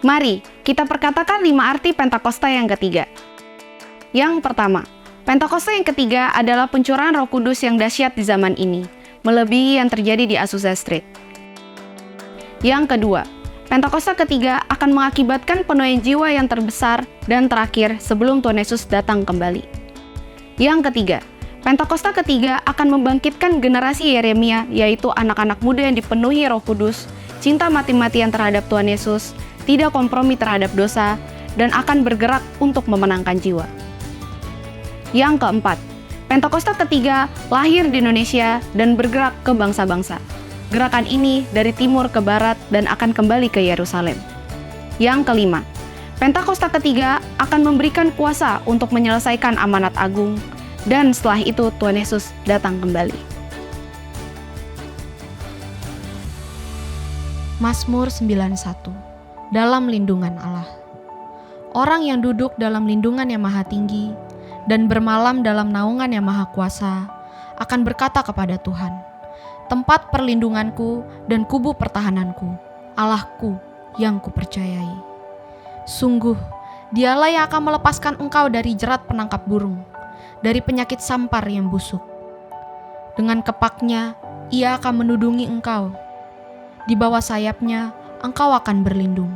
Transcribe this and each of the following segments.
Mari kita perkatakan 5 arti Pentakosta yang ketiga. Yang pertama, Pentakosta yang ketiga adalah pencurahan Roh Kudus yang dahsyat di zaman ini, melebihi yang terjadi di Azusa Street. Yang kedua, Pentakosta ketiga akan mengakibatkan penuaian jiwa yang terbesar dan terakhir sebelum Tuhan Yesus datang kembali. Yang ketiga, Pentakosta ketiga akan membangkitkan generasi Yeremia, yaitu anak-anak muda yang dipenuhi Roh Kudus, cinta mati-matian terhadap Tuhan Yesus, tidak kompromi terhadap dosa, dan akan bergerak untuk memenangkan jiwa. Yang keempat, Pentakosta ketiga lahir di Indonesia dan bergerak ke bangsa-bangsa. Gerakan ini dari timur ke barat dan akan kembali ke Yerusalem. Yang kelima, Pentakosta ketiga akan memberikan kuasa untuk menyelesaikan amanat agung, dan setelah itu Tuhan Yesus datang kembali. Mazmur 91. Dalam lindungan Allah. Orang yang duduk dalam lindungan yang maha tinggi dan bermalam dalam naungan yang maha kuasa akan berkata kepada Tuhan, tempat perlindunganku dan kubu pertahananku, Allahku yang kupercayai. Sungguh, dialah yang akan melepaskan engkau dari jerat penangkap burung, dari penyakit sampar yang busuk. Dengan kepaknya, ia akan menudungi engkau. Di bawah sayapnya, engkau akan berlindung.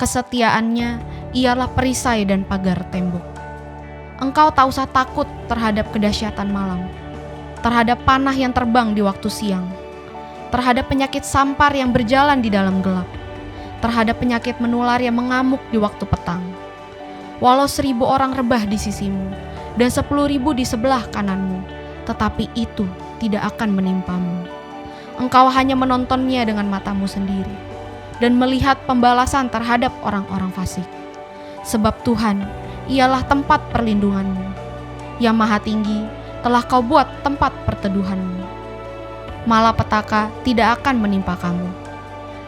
Kesetiaannya ialah perisai dan pagar tembok. Engkau tak usah takut terhadap kedahsyatan malam, terhadap panah yang terbang di waktu siang, terhadap penyakit sampar yang berjalan di dalam gelap, terhadap penyakit menular yang mengamuk di waktu petang. Walau 1.000 orang rebah di sisimu, dan 10.000 di sebelah kananmu, tetapi itu tidak akan menimpamu. Engkau hanya menontonnya dengan matamu sendiri, dan melihat pembalasan terhadap orang-orang fasik. Sebab Tuhan, ialah tempat perlindunganmu. Yang maha tinggi, telah kau buat tempat perteduhanmu. Malapetaka tidak akan menimpa kamu,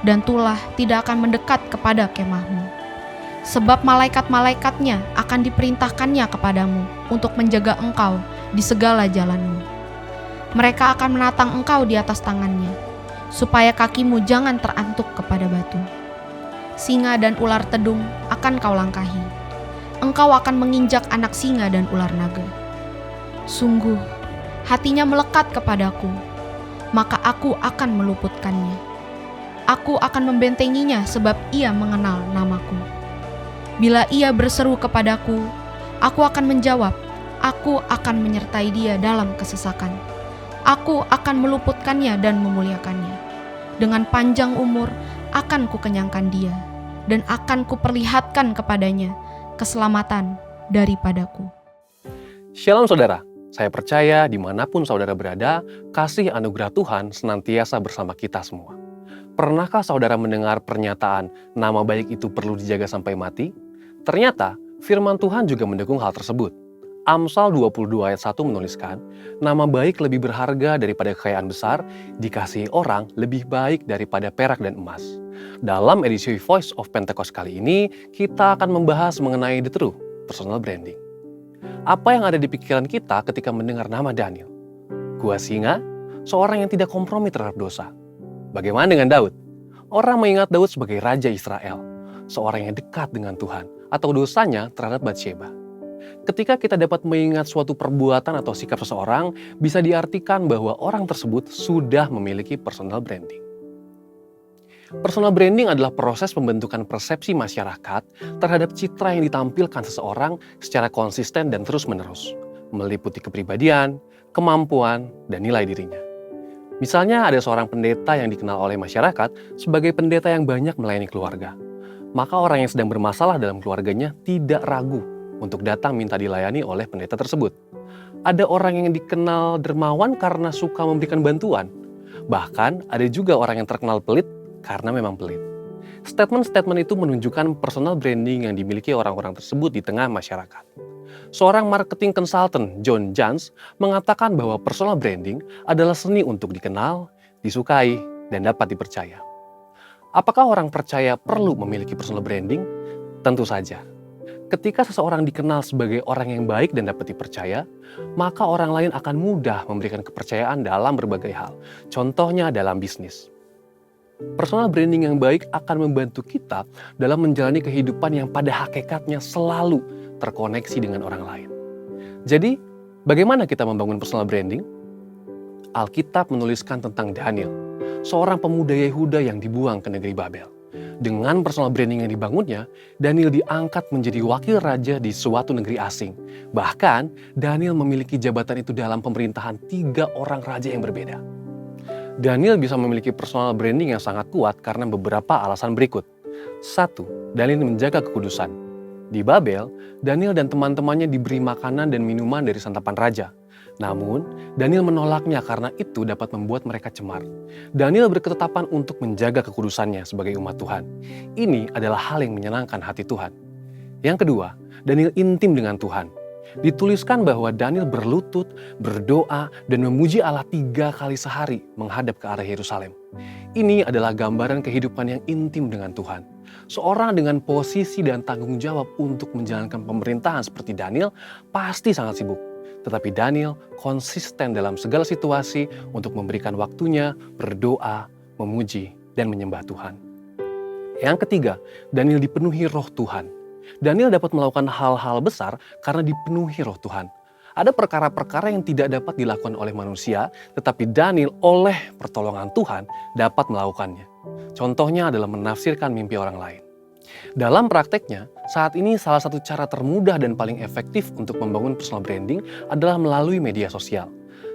dan tulah tidak akan mendekat kepada kemahmu. Sebab malaikat-malaikatnya akan diperintahkannya kepadamu untuk menjaga engkau di segala jalanmu. Mereka akan menatang engkau di atas tangannya, supaya kakimu jangan terantuk kepada batu. Singa dan ular tedung akan kau langkahi. Engkau akan menginjak anak singa dan ular naga. Sungguh, hatinya melekat kepadaku, maka aku akan meluputkannya. Aku akan membentenginya sebab ia mengenal namaku. Bila ia berseru kepadaku, aku akan menjawab. Aku akan menyertai dia dalam kesesakan. Aku akan meluputkannya dan memuliakannya. Dengan panjang umur akan kukenyangkan dia, dan akan kuperlihatkan kepadanya keselamatan daripadaku. Shalom saudara, saya percaya dimanapun saudara berada, kasih anugerah Tuhan senantiasa bersama kita semua. Pernahkah saudara mendengar pernyataan nama baik itu perlu dijaga sampai mati? Ternyata firman Tuhan juga mendukung hal tersebut. Amsal 22 ayat 1 menuliskan, nama baik lebih berharga daripada kekayaan besar, dikasihi orang lebih baik daripada perak dan emas. Dalam edisi Voice of Pentecost kali ini, kita akan membahas mengenai The True, personal branding. Apa yang ada di pikiran kita ketika mendengar nama Daniel? Gua singa, seorang yang tidak kompromi terhadap dosa. Bagaimana dengan Daud? Orang mengingat Daud sebagai Raja Israel, seorang yang dekat dengan Tuhan, atau dosanya terhadap Batsheba. Ketika kita dapat mengingat suatu perbuatan atau sikap seseorang, bisa diartikan bahwa orang tersebut sudah memiliki personal branding. Personal branding adalah proses pembentukan persepsi masyarakat terhadap citra yang ditampilkan seseorang secara konsisten dan terus-menerus, meliputi kepribadian, kemampuan, dan nilai dirinya. Misalnya ada seorang pendeta yang dikenal oleh masyarakat sebagai pendeta yang banyak melayani keluarga. Maka orang yang sedang bermasalah dalam keluarganya tidak ragu untuk datang minta dilayani oleh pendeta tersebut. Ada orang yang dikenal dermawan karena suka memberikan bantuan. Bahkan ada juga orang yang terkenal pelit karena memang pelit. Statement-statement itu menunjukkan personal branding yang dimiliki orang-orang tersebut di tengah masyarakat. Seorang marketing consultant, John Jantsch, mengatakan bahwa personal branding adalah seni untuk dikenal, disukai, dan dapat dipercaya. Apakah orang percaya perlu memiliki personal branding? Tentu saja. Ketika seseorang dikenal sebagai orang yang baik dan dapat dipercaya, maka orang lain akan mudah memberikan kepercayaan dalam berbagai hal. Contohnya dalam bisnis. Personal branding yang baik akan membantu kita dalam menjalani kehidupan yang pada hakikatnya selalu terkoneksi dengan orang lain. Jadi, bagaimana kita membangun personal branding? Alkitab menuliskan tentang Daniel, seorang pemuda Yehuda yang dibuang ke negeri Babel. Dengan personal branding yang dibangunnya, Daniel diangkat menjadi wakil raja di suatu negeri asing. Bahkan, Daniel memiliki jabatan itu dalam pemerintahan 3 orang raja yang berbeda. Daniel bisa memiliki personal branding yang sangat kuat karena beberapa alasan berikut. 1. Daniel menjaga kekudusan. Di Babel, Daniel dan teman-temannya diberi makanan dan minuman dari santapan raja. Namun, Daniel menolaknya karena itu dapat membuat mereka cemar. Daniel berketetapan untuk menjaga kekudusannya sebagai umat Tuhan. Ini adalah hal yang menyenangkan hati Tuhan. Yang kedua, Daniel intim dengan Tuhan. Dituliskan bahwa Daniel berlutut, berdoa, dan memuji Allah 3 kali sehari menghadap ke arah Yerusalem. Ini adalah gambaran kehidupan yang intim dengan Tuhan. Seorang dengan posisi dan tanggung jawab untuk menjalankan pemerintahan seperti Daniel pasti sangat sibuk. Tetapi Daniel konsisten dalam segala situasi untuk memberikan waktunya, berdoa, memuji, dan menyembah Tuhan. Yang ketiga, Daniel dipenuhi roh Tuhan. Daniel dapat melakukan hal-hal besar karena dipenuhi roh Tuhan. Ada perkara-perkara yang tidak dapat dilakukan oleh manusia, tetapi Daniel oleh pertolongan Tuhan dapat melakukannya. Contohnya adalah menafsirkan mimpi orang lain. Dalam prakteknya, saat ini salah satu cara termudah dan paling efektif untuk membangun personal branding adalah melalui media sosial.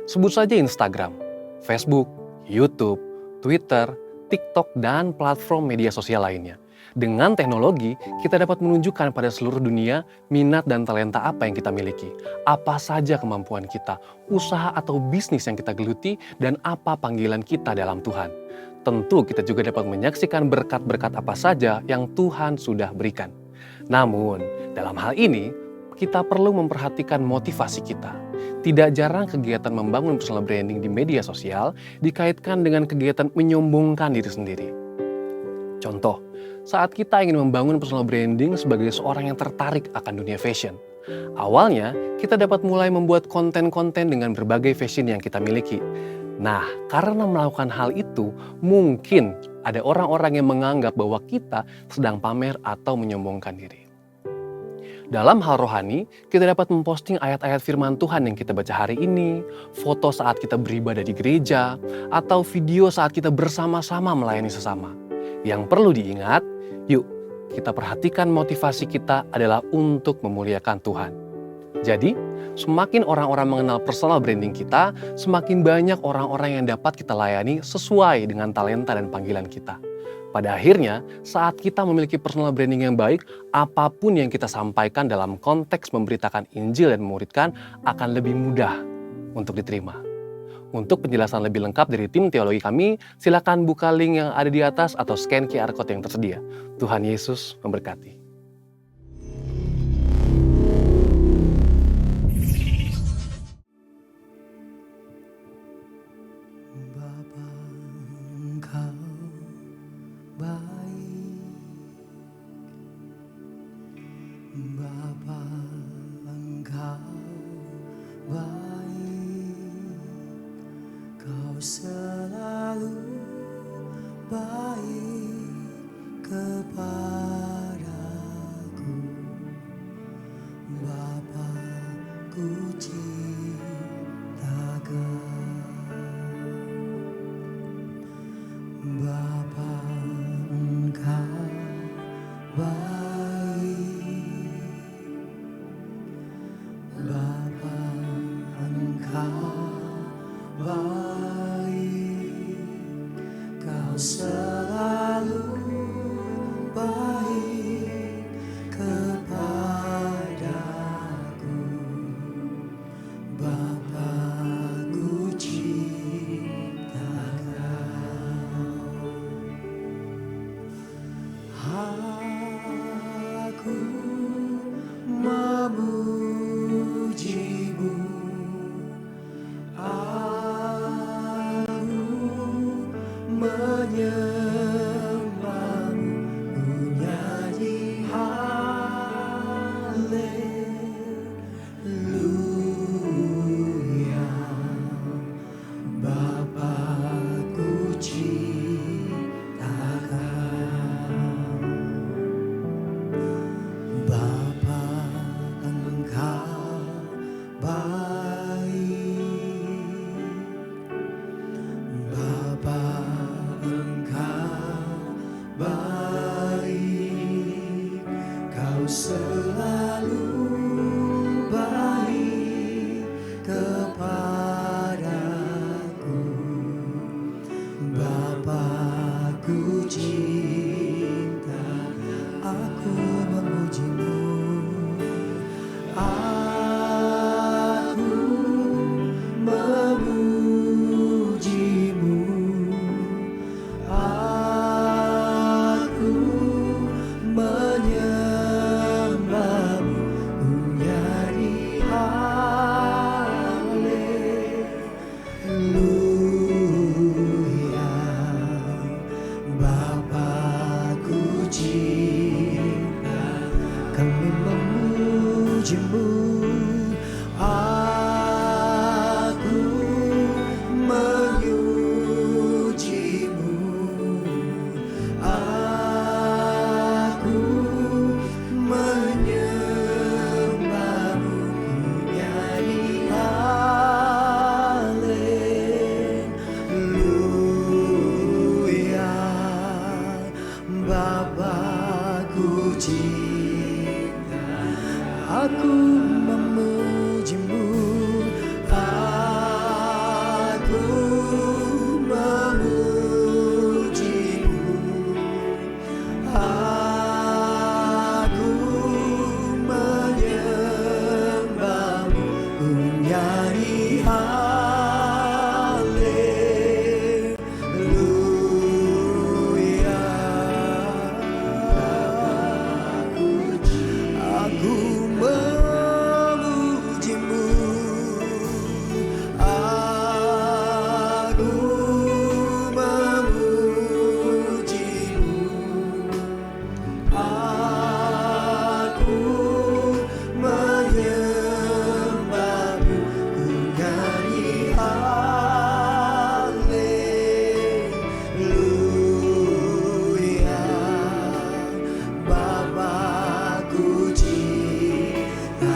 Sebut saja Instagram, Facebook, YouTube, Twitter, TikTok, dan platform media sosial lainnya. Dengan teknologi, kita dapat menunjukkan pada seluruh dunia minat dan talenta apa yang kita miliki, apa saja kemampuan kita, usaha atau bisnis yang kita geluti, dan apa panggilan kita dalam Tuhan. Tentu kita juga dapat menyaksikan berkat-berkat apa saja yang Tuhan sudah berikan. Namun, dalam hal ini, kita perlu memperhatikan motivasi kita. Tidak jarang kegiatan membangun personal branding di media sosial dikaitkan dengan kegiatan menyombongkan diri sendiri. Contoh, saat kita ingin membangun personal branding sebagai seorang yang tertarik akan dunia fashion. Awalnya, kita dapat mulai membuat konten-konten dengan berbagai fashion yang kita miliki. Nah, karena melakukan hal itu, mungkin ada orang-orang yang menganggap bahwa kita sedang pamer atau menyombongkan diri. Dalam hal rohani, kita dapat memposting ayat-ayat firman Tuhan yang kita baca hari ini, foto saat kita beribadah di gereja, atau video saat kita bersama-sama melayani sesama. Yang perlu diingat, yuk kita perhatikan motivasi kita adalah untuk memuliakan Tuhan. Jadi, semakin orang-orang mengenal personal branding kita, semakin banyak orang-orang yang dapat kita layani sesuai dengan talenta dan panggilan kita. Pada akhirnya, saat kita memiliki personal branding yang baik, apapun yang kita sampaikan dalam konteks memberitakan Injil dan memuridkan akan lebih mudah untuk diterima. Untuk penjelasan lebih lengkap dari tim teologi kami, silakan buka link yang ada di atas atau scan QR Code yang tersedia. Tuhan Yesus memberkati. Bapa, Engkau baik, Kau selalu baik kepadaku. Bapa, ku cinta Kau. Bapa, Engkau baik. Bapa, Engkau baik, Kau selalu baik selalu baik kepadaku. Bapa-Ku cinta, aku memuji-Mu. Aku memuji-Mu. Aku menyembah-Mu. Ku nyanyi haleluya. Bapa-Ku cinta, kami memuji-Mu. Aku memuji-Mu. Aku menyembah-Mu. Ku nyanyi haleluya. Bapa-Ku cinta, aku memuji-Mu. Aku memuji-Mu. Aku menyembah-Mu. Ku nyanyi haleluya. Aku memuji-Mu. Aku memuji-Mu. Aku menyembah-Mu. Ku nyanyi haleluya. Bapa-Ku cinta.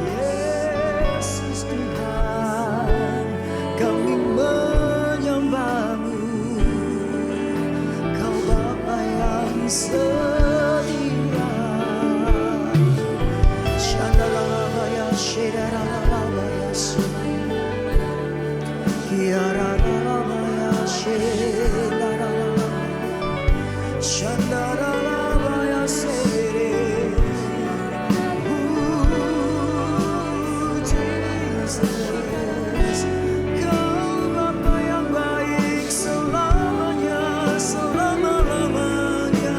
Yesus Tuhan, kami menyembah-Mu. Kau Bapa yang setia. Shandalalabaya, shedaralabaya, kiararalabaya, shedaralabaya, shandaralabaya, sere. Jesus, Kau Bapa yang baik selamanya, selama-lamanya.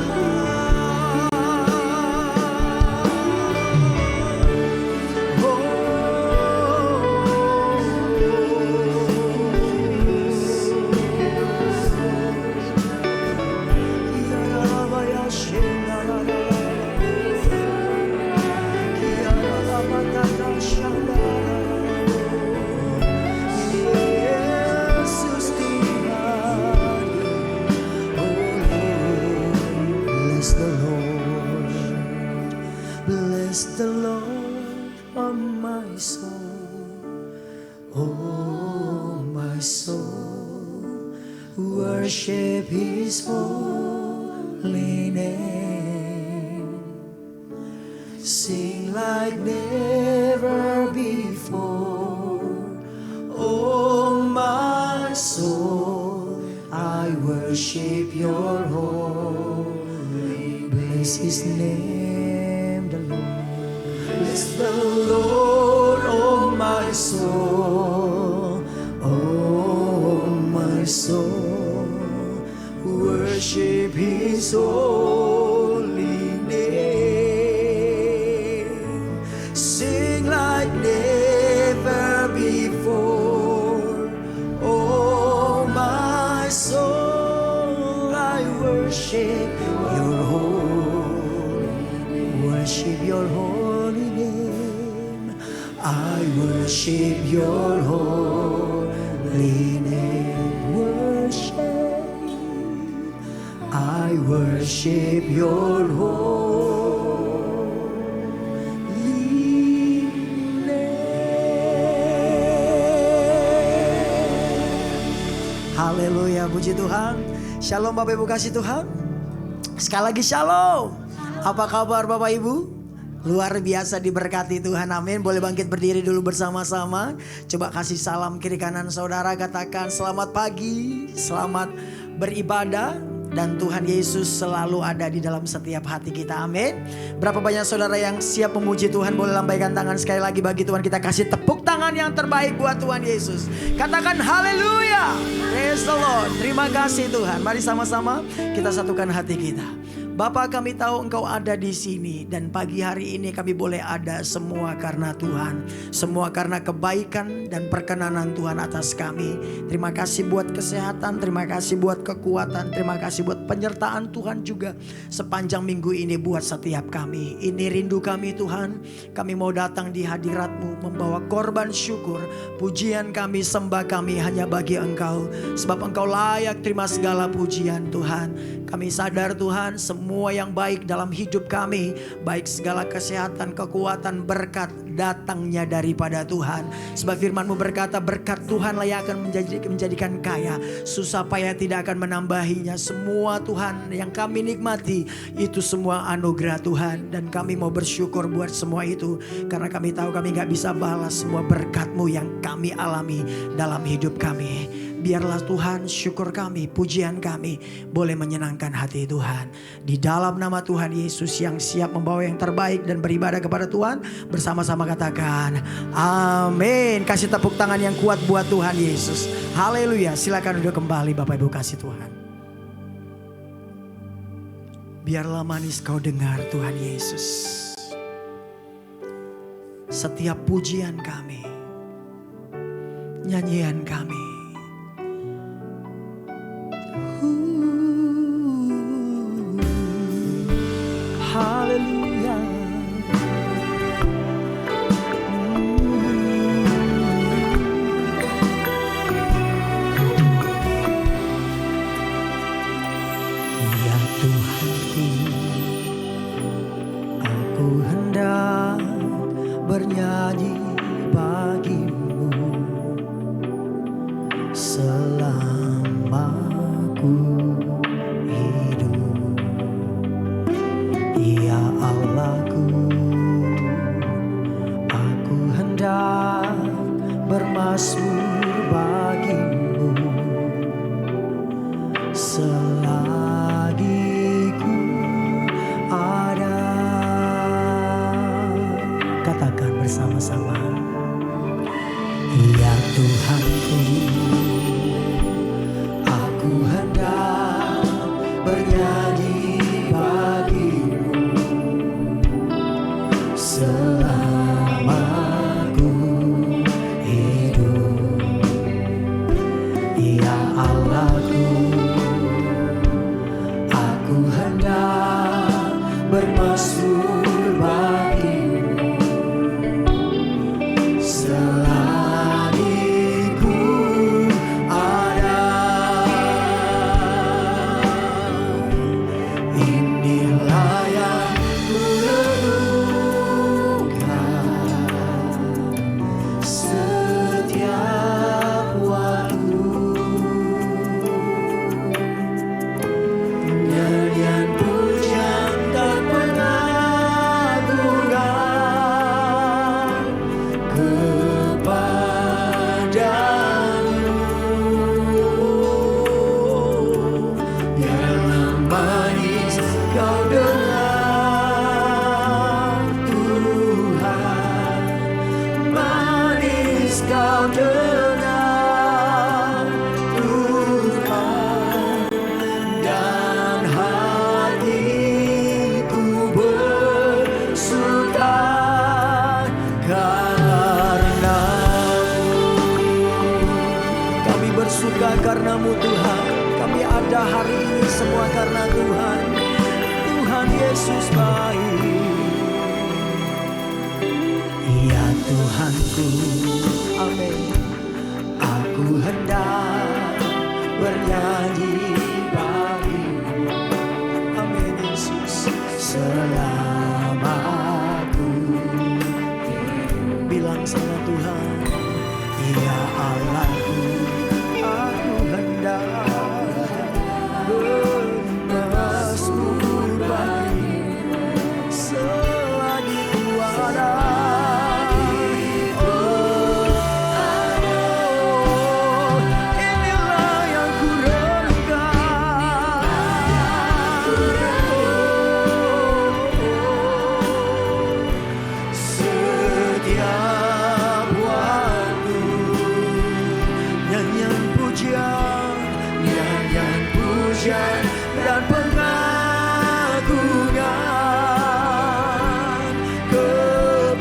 Yesus Tuhan, bless the Lord, bless the Lord, oh my soul, oh my soul, worship His holy name. Sing like never before. Oh my soul, I worship your holy. Bless His name, the Lord. Bless the Lord, oh my soul. Oh my soul, worship His holy name. Sing like never before. Oh my soul, I worship your holy name. I worship your holy name. Worship I worship your holy name. Haleluya, puji Tuhan. Shalom Bapak Ibu kasih Tuhan. Sekali lagi shalom. Apa kabar Bapak Ibu? Luar biasa diberkati Tuhan, amin. Boleh bangkit berdiri dulu bersama-sama. Coba kasih salam kiri kanan saudara, katakan selamat pagi, selamat beribadah. Dan Tuhan Yesus selalu ada di dalam setiap hati kita, amin. Berapa banyak saudara yang siap memuji Tuhan? Boleh lambaikan tangan sekali lagi bagi Tuhan. Kita kasih tepuk tangan yang terbaik buat Tuhan Yesus. Katakan haleluya, praise the Lord. Terima kasih Tuhan. Mari sama-sama kita satukan hati kita. Bapa, kami tahu Engkau ada di sini, dan pagi hari ini kami boleh ada semua karena Tuhan, semua karena kebaikan dan perkenanan Tuhan atas kami. Terima kasih buat kesehatan, terima kasih buat kekuatan, terima kasih buat penyertaan Tuhan juga sepanjang minggu ini buat setiap kami. Ini rindu kami Tuhan, kami mau datang di hadirat-Mu membawa korban syukur, pujian kami, sembah kami hanya bagi Engkau, sebab Engkau layak terima segala pujian Tuhan. Kami sadar Tuhan, semua yang baik dalam hidup kami, baik segala kesehatan, kekuatan, berkat datangnya daripada Tuhan. Sebab firman-Mu berkata, berkat Tuhan lah yang akan menjadikan kaya, susah payah tidak akan menambahinya. Semua Tuhan yang kami nikmati itu semua anugerah Tuhan, dan kami mau bersyukur buat semua itu, karena kami tahu kami gak bisa balas semua berkat-Mu yang kami alami dalam hidup kami. Biarlah Tuhan syukur kami, pujian kami boleh menyenangkan hati Tuhan. Di dalam nama Tuhan Yesus yang siap membawa yang terbaik dan beribadah kepada Tuhan, bersama-sama katakan amin. Kasih tepuk tangan yang kuat buat Tuhan Yesus. Haleluya. Silakan duduk kembali Bapak Ibu kasih Tuhan. Biarlah manis kau dengar Tuhan Yesus. Setiap pujian kami, nyanyian kami, haleluya. Ya Tuhanku, aku hendak bernyanyi bagi-Mu selama ku hidup. Ya Allahku, aku hendak bermazmur bagi-Mu selagi ku ada. Katakan bersama-sama. Ya Tuhanku, aku hendak bernyanyi bagi-Mu selama ku hidup. Ya Allahku, aku hendak bermazmur bagi-Mu selagi ku ada. Inilah yang ku renungkan setiap waktu, nyanyian pujian dan pengagungan kepadamu. Biarlah manis kau dengar Tuhan, manis kau dengar Tuhan, dan hatiku bersuka karena-Mu. Kami bersuka karena-Mu Tuhan. Kami ada hari ini semua karena Tuhan. Tuhan Yesus baik. Ya Tuhanku, amin. Aku hendak bernyanyi bagi-Mu pujian dan pengagungan kepadamu.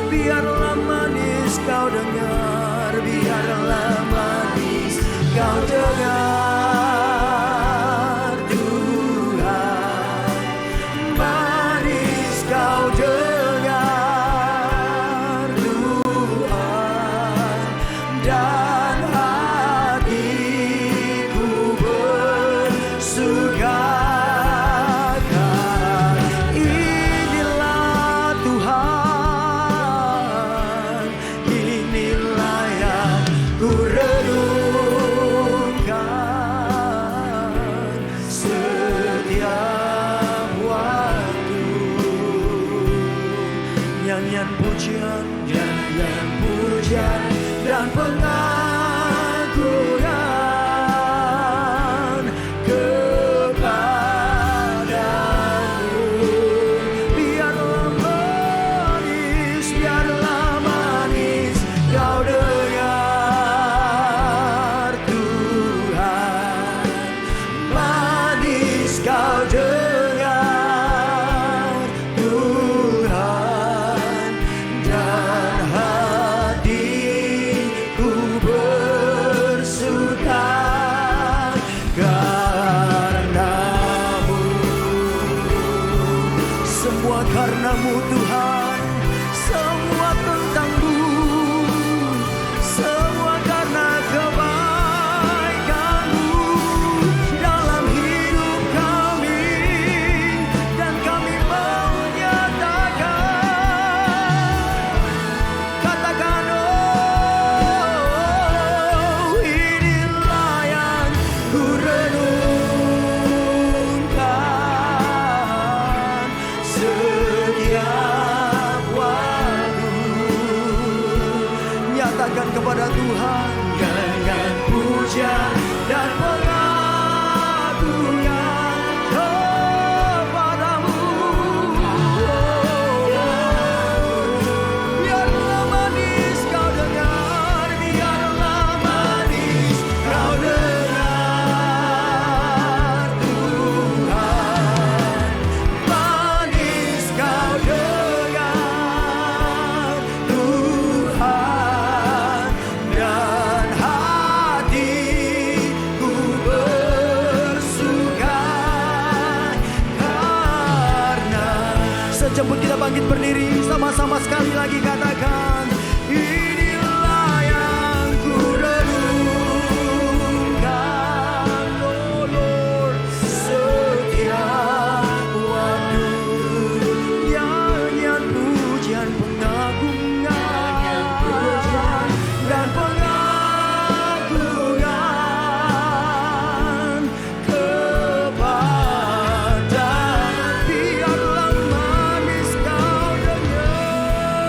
Biarlah manis kau dengar, biarlah manis kau dengar Tuhan. Manis kau dengar Tuhan, dan hatiku bersuka. Inilah Tuhan, inilah yang ku renungkan setiap waktu. Nyanyian pujian, nyanyian pujian dan pengagungan kepadamu. Biarlah manis kau dengar Tuhan. Manis kau dengar Tuhan, dan hatiku bersuka karenamu. Semua karenamu Tuhan, semua tentangmu, semua karena kebaikanmu dalam hidup kami, dan kami menyatakan, katakan oh, inilah yang ku renungkan setiap waktu. Nyatakan kepada Tuhan, nyanyian pujian dan pengagungan kepadamu. Biarlah manis kau dengar, biarlah manis kau dengar Tuhan. Manis kau dengar Tuhan, dan hatiku bersuka karena. Sejemput kita bangkit berdiri, sama-sama sekali lagi katakan, inilah yang ku renungkan, oh Lord, setiap waktu. Nyanyian pujian pengagungan dan pengagungan kepada. Biarlah manis kau dengar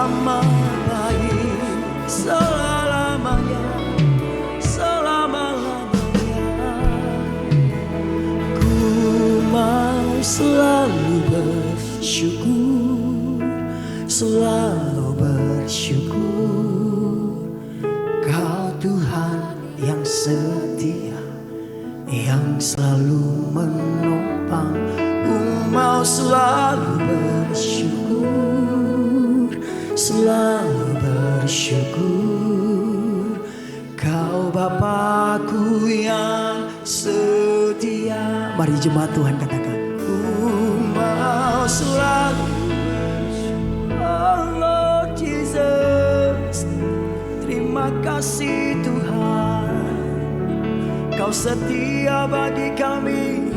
nama baik selama-lamanya, selama-lamanya. Ku mau selalu bersyukur, selalu bersyukur. Kau Tuhan yang setia, yang selalu menopang. Ku mau selalu bersyukur, selalu bersyukur. Kau Bapakku yang setia. Mari jemaat Tuhan katakan, ku mau selalu bersyukur. Oh Lord Jesus, terima kasih Tuhan. Kau setia bagi kami,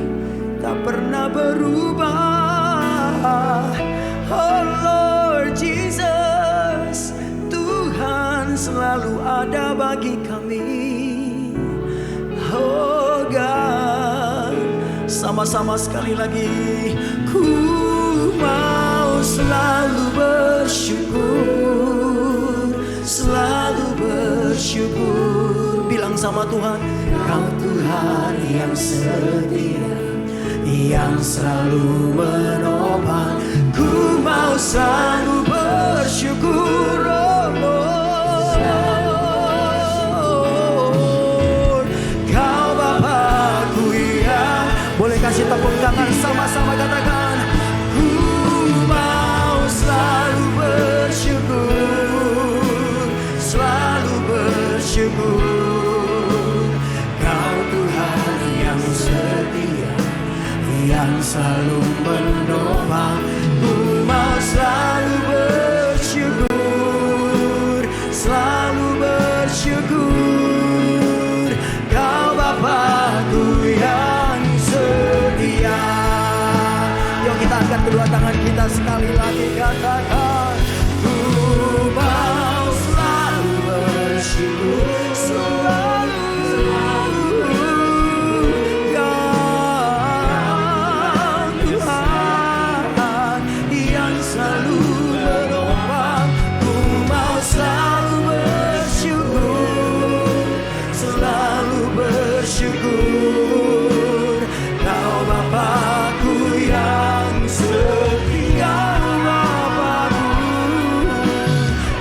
tak pernah berubah. Oh Lord Jesus, Tuhan selalu ada bagi kami. Oh God, sama-sama sekali lagi. Ku mau selalu bersyukur, selalu bersyukur. Bilang sama Tuhan, Kau Tuhan yang setia, yang selalu menopang. Ku mau selalu bersyukur, oh Lord. Kau Bapakku yang, boleh kasih tepuk tangan sama-sama katakan, ku mau selalu bersyukur, selalu bersyukur. Kau Tuhan yang setia, yang selalu menopang. Ku mau selalu bersyukur, selalu bersyukur. Kau Bapakku yang setia. Yuk kita angkat kedua tangan kita sekali lagi katakan, ku mau selalu bersyukur, selalu bersyukur. Kau Bapakku yang setia,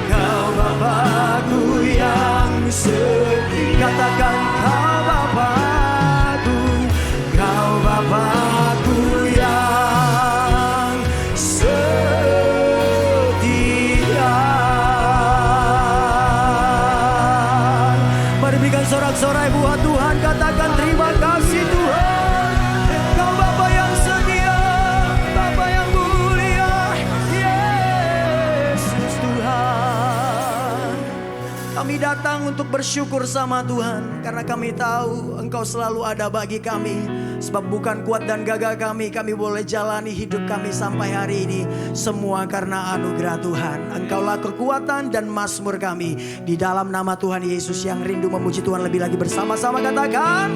Kau Bapakku yang setia. Katakan Kau Bapakku, Kau Bapakku yang setia. Mari berikan sorak-sorai buat Tuhan, katakan terima kasih Tuhan. Kau Bapa yang setia, Bapa yang mulia, Yesus Tuhan. Kami datang untuk bersyukur sama Tuhan, karena kami tahu Engkau selalu ada bagi kami. Sebab bukan kuat dan gagah kami boleh jalani hidup kami sampai hari ini. Semua karena anugerah Tuhan. Engkaulah kekuatan dan mazmur kami. Di dalam nama Tuhan Yesus yang rindu memuji Tuhan lebih lagi bersama-sama katakan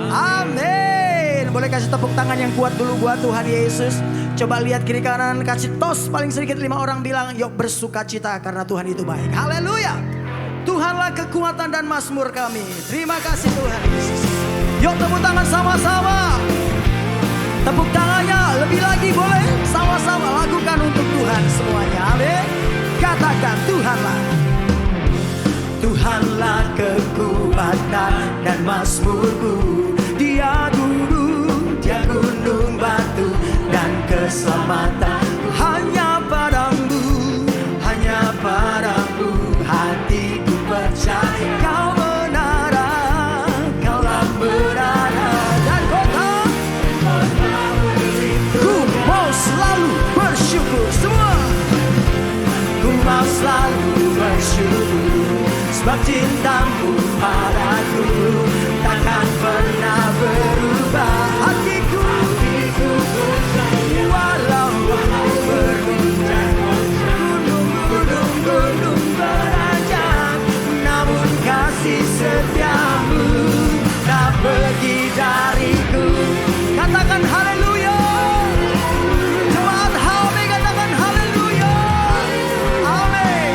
amin. Boleh kasih tepuk tangan yang kuat dulu buat Tuhan Yesus. Coba lihat kiri kanan, kasih tos paling sedikit 5 orang, bilang yuk bersuka cita karena Tuhan itu baik. Haleluya. Tuhanlah kekuatan dan mazmur kami. Terima kasih Tuhan Yesus. Yuk tepuk tangan sama-sama. Tepuk tangannya lebih lagi boleh. Sama-sama lakukan untuk Tuhan semuanya. Amin. Katakan Tuhanlah. Tuhanlah kekuatan dan mazmurku. Dia gunung batu dan keselamatan. Hanya padamu, hanya padamu hatiku percaya. Kau menara, Kaulah menara dan kota. Ku mau selalu bersyukur semua. Ku mau selalu bersyukur, sebab cintamu padaku takkan pernah berubah. Hatiku walau berguncang gunung-gunung beranjak, namun kasih setiamu tak pergi dariku. Katakan haleluya. Jemaat Hame katakan haleluya. Amin.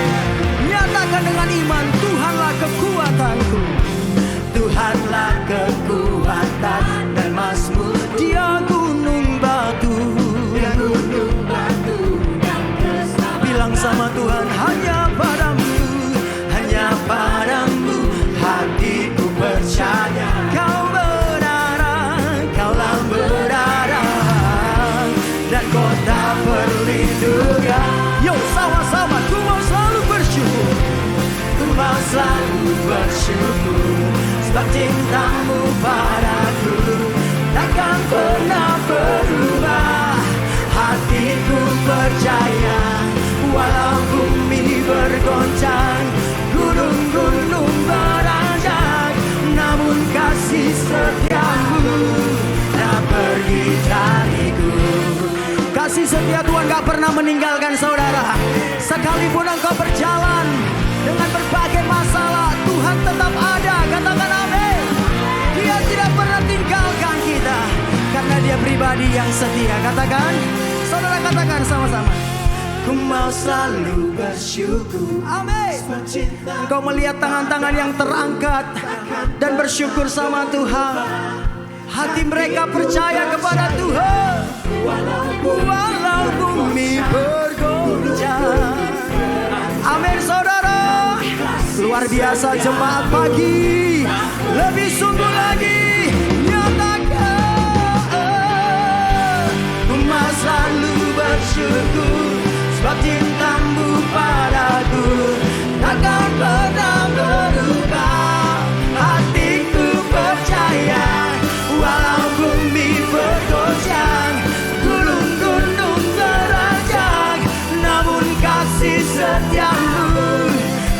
bilang sama Tuhan, hanya padamu hatiku percaya. Kau benaran, kaulah benaran, dan kota perlindungan. Yuk sama-sama, ku mau selalu bersyukur, ku mau selalu bersyukur, sebab cintamu padaku takkan pernah berubah. Hatiku percaya, walau bumi bergoncang, gunung-gunung beranjak, namun kasih setiamu tak pergi dariku. Kasih setia Tuhan gak pernah meninggalkan saudara. Sekalipun engkau berjalan dengan berbagai masalah, Tuhan tetap ada. Katakan amin. Dia tidak pernah tinggalkan kita, karena dia pribadi yang setia. Katakan, saudara katakan sama-sama. Ku mau selalu bersyukur. Amin. Engkau melihat tangan-tangan yang terangkat dan bersyukur sama Tuhan. Hati mereka percaya kepada Tuhan, walau bumi bergoncang. Amin saudara. Luar biasa jemaat pagi. Lebih sungguh lagi nyatakan, ku mau selalu bersyukur, sebab cintamu padaku takkan pernah berubah. Hatiku percaya, walau bumi bergoncang, gunung-gunung beranjak, namun kasih setiamu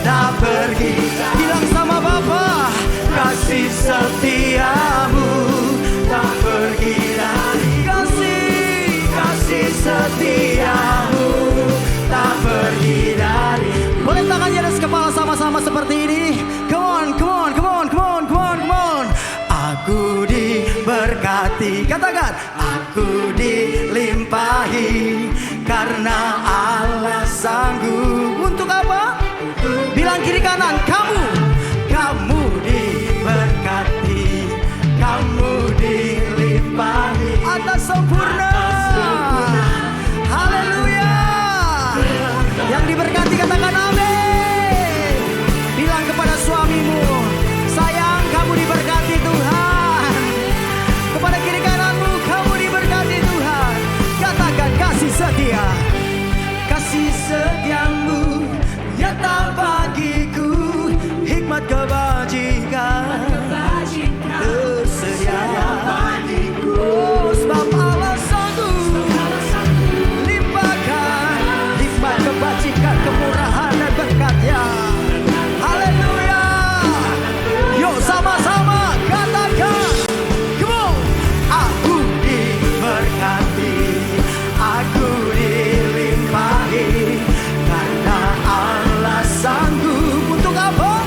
tak pergi. Bilang sama Bapa, kasih setiamu tak pergi dari. Kasih setiamu tak pergi dari. Boleh tangannya atas kepala sama-sama seperti ini. Come on, come on, come on, come on, come on, come on. Aku diberkati. Katakan, aku dilimpahi karena Allah sanggup. Untuk apa? Bilang kiri kanan, kamu diberkati, kamu dilimpahi atas sempurna. Haleluya. Yang diberkati katakan amin. Bilang kepada suamimu, sayang kamu diberkati Tuhan. Kepada kiri kananmu, kamu diberkati Tuhan. Katakan, kasih setia, kasih setiamu nyata bagiku, hikmat kebajikan tersedia bagiku. Sebab Allah sanggup limpahkan hikmat kebajikan, kemurahan dan berkat-Nya. Haleluya. Yuk sama-sama katakan, come on. Aku diberkati, aku dilimpahi karena Allah sanggup. Untuk apa?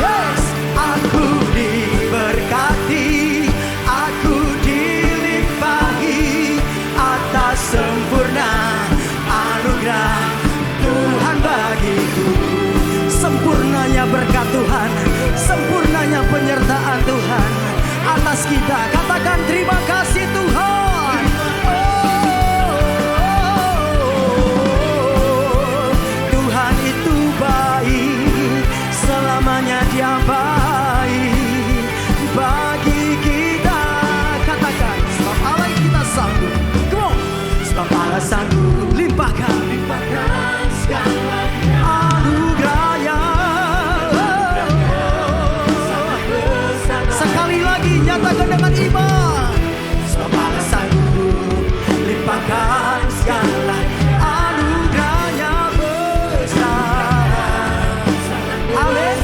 Yes, aku diberkati, aku dilimpahi atas sempurna anugerah Tuhan bagiku. Sempurnanya berkat Tuhan, sempurnanya penyertaan Tuhan atas kita. Katakan terima kasih Tuhan. Tuhan itu baik, selamanya Dia baik bagi kita. Katakan, sebab Allah kita sanggup. Come on. Sebab Allah sanggup limpahkan segala anugerah-Nya. Sekali lagi nyatakan dengan iman. Sebab Allah sanggup limpahkan segala anugerah-Nya besar. Amin.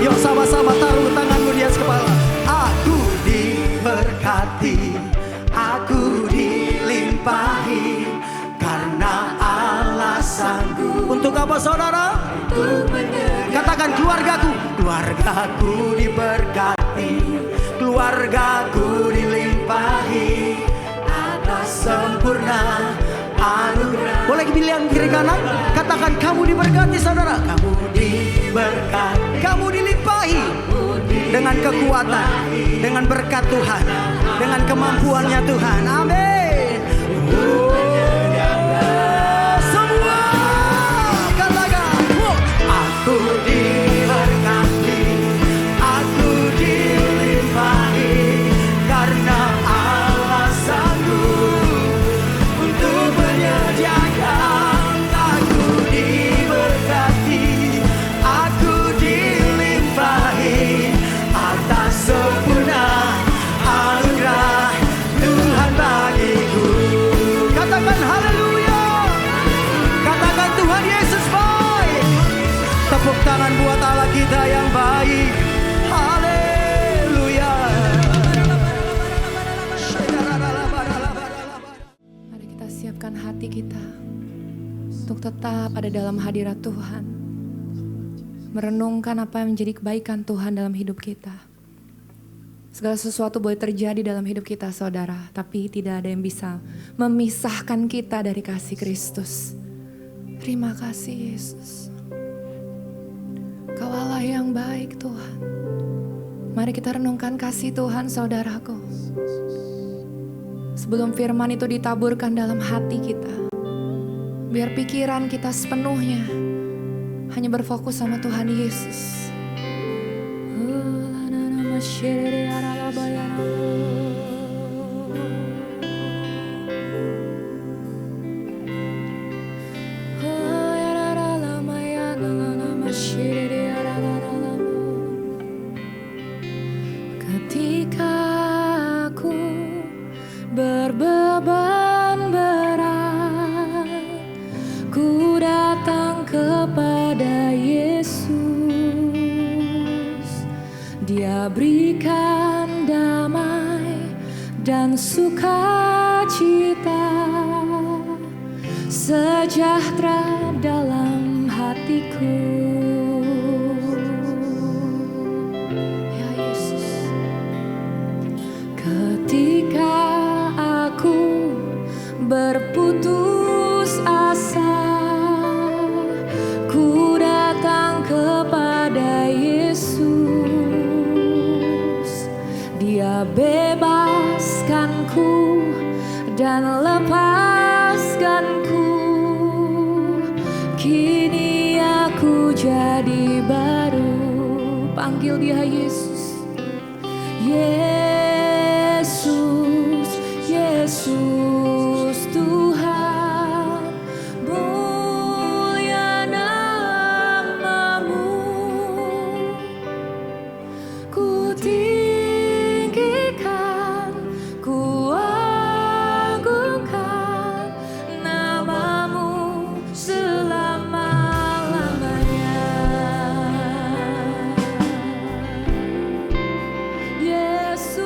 Yuk sama-sama taruh tanganmu di atas kepala. Aku diberkati, aku dilimpahi karena Allah sanggup. Untuk apa saudara? Katakan, keluargaku diberkati, keluargaku dilimpahi atas sempurna anugerah. Boleh bilang kiri kanan? Katakan, kamu diberkati saudara. Kamu diberkati, kamu dilimpahi dengan kekuatan, dengan berkat Tuhan, dengan kemampuannya Tuhan. Amin. hati kita untuk tetap ada dalam hadirat Tuhan, merenungkan apa yang menjadi kebaikan Tuhan dalam hidup kita. Segala sesuatu boleh terjadi dalam hidup kita, saudara, tapi tidak ada yang bisa memisahkan kita dari kasih Kristus. Terima kasih Yesus. Kau Allah yang baik, Tuhan. Mari kita renungkan kasih Tuhan, saudaraku. Sebelum firman itu ditaburkan dalam hati kita, biar pikiran kita sepenuhnya hanya berfokus sama Tuhan Yesus. Ketika aku berbeban berat, ku datang kepada Yesus. Dia berikan damai dan sukacita, sejahtera dalam hatiku. Ya Yesus, ketika aku berputus asa, ku datang kepada Yesus. Dia bebaskanku dan lepaskanku. Kini aku jadi baru. Panggil dia Yesus. Yesus, Yesus Tuhan, mulia namamu. Ku tinggikan, ku agungkan namamu selama-lamanya. Yesus,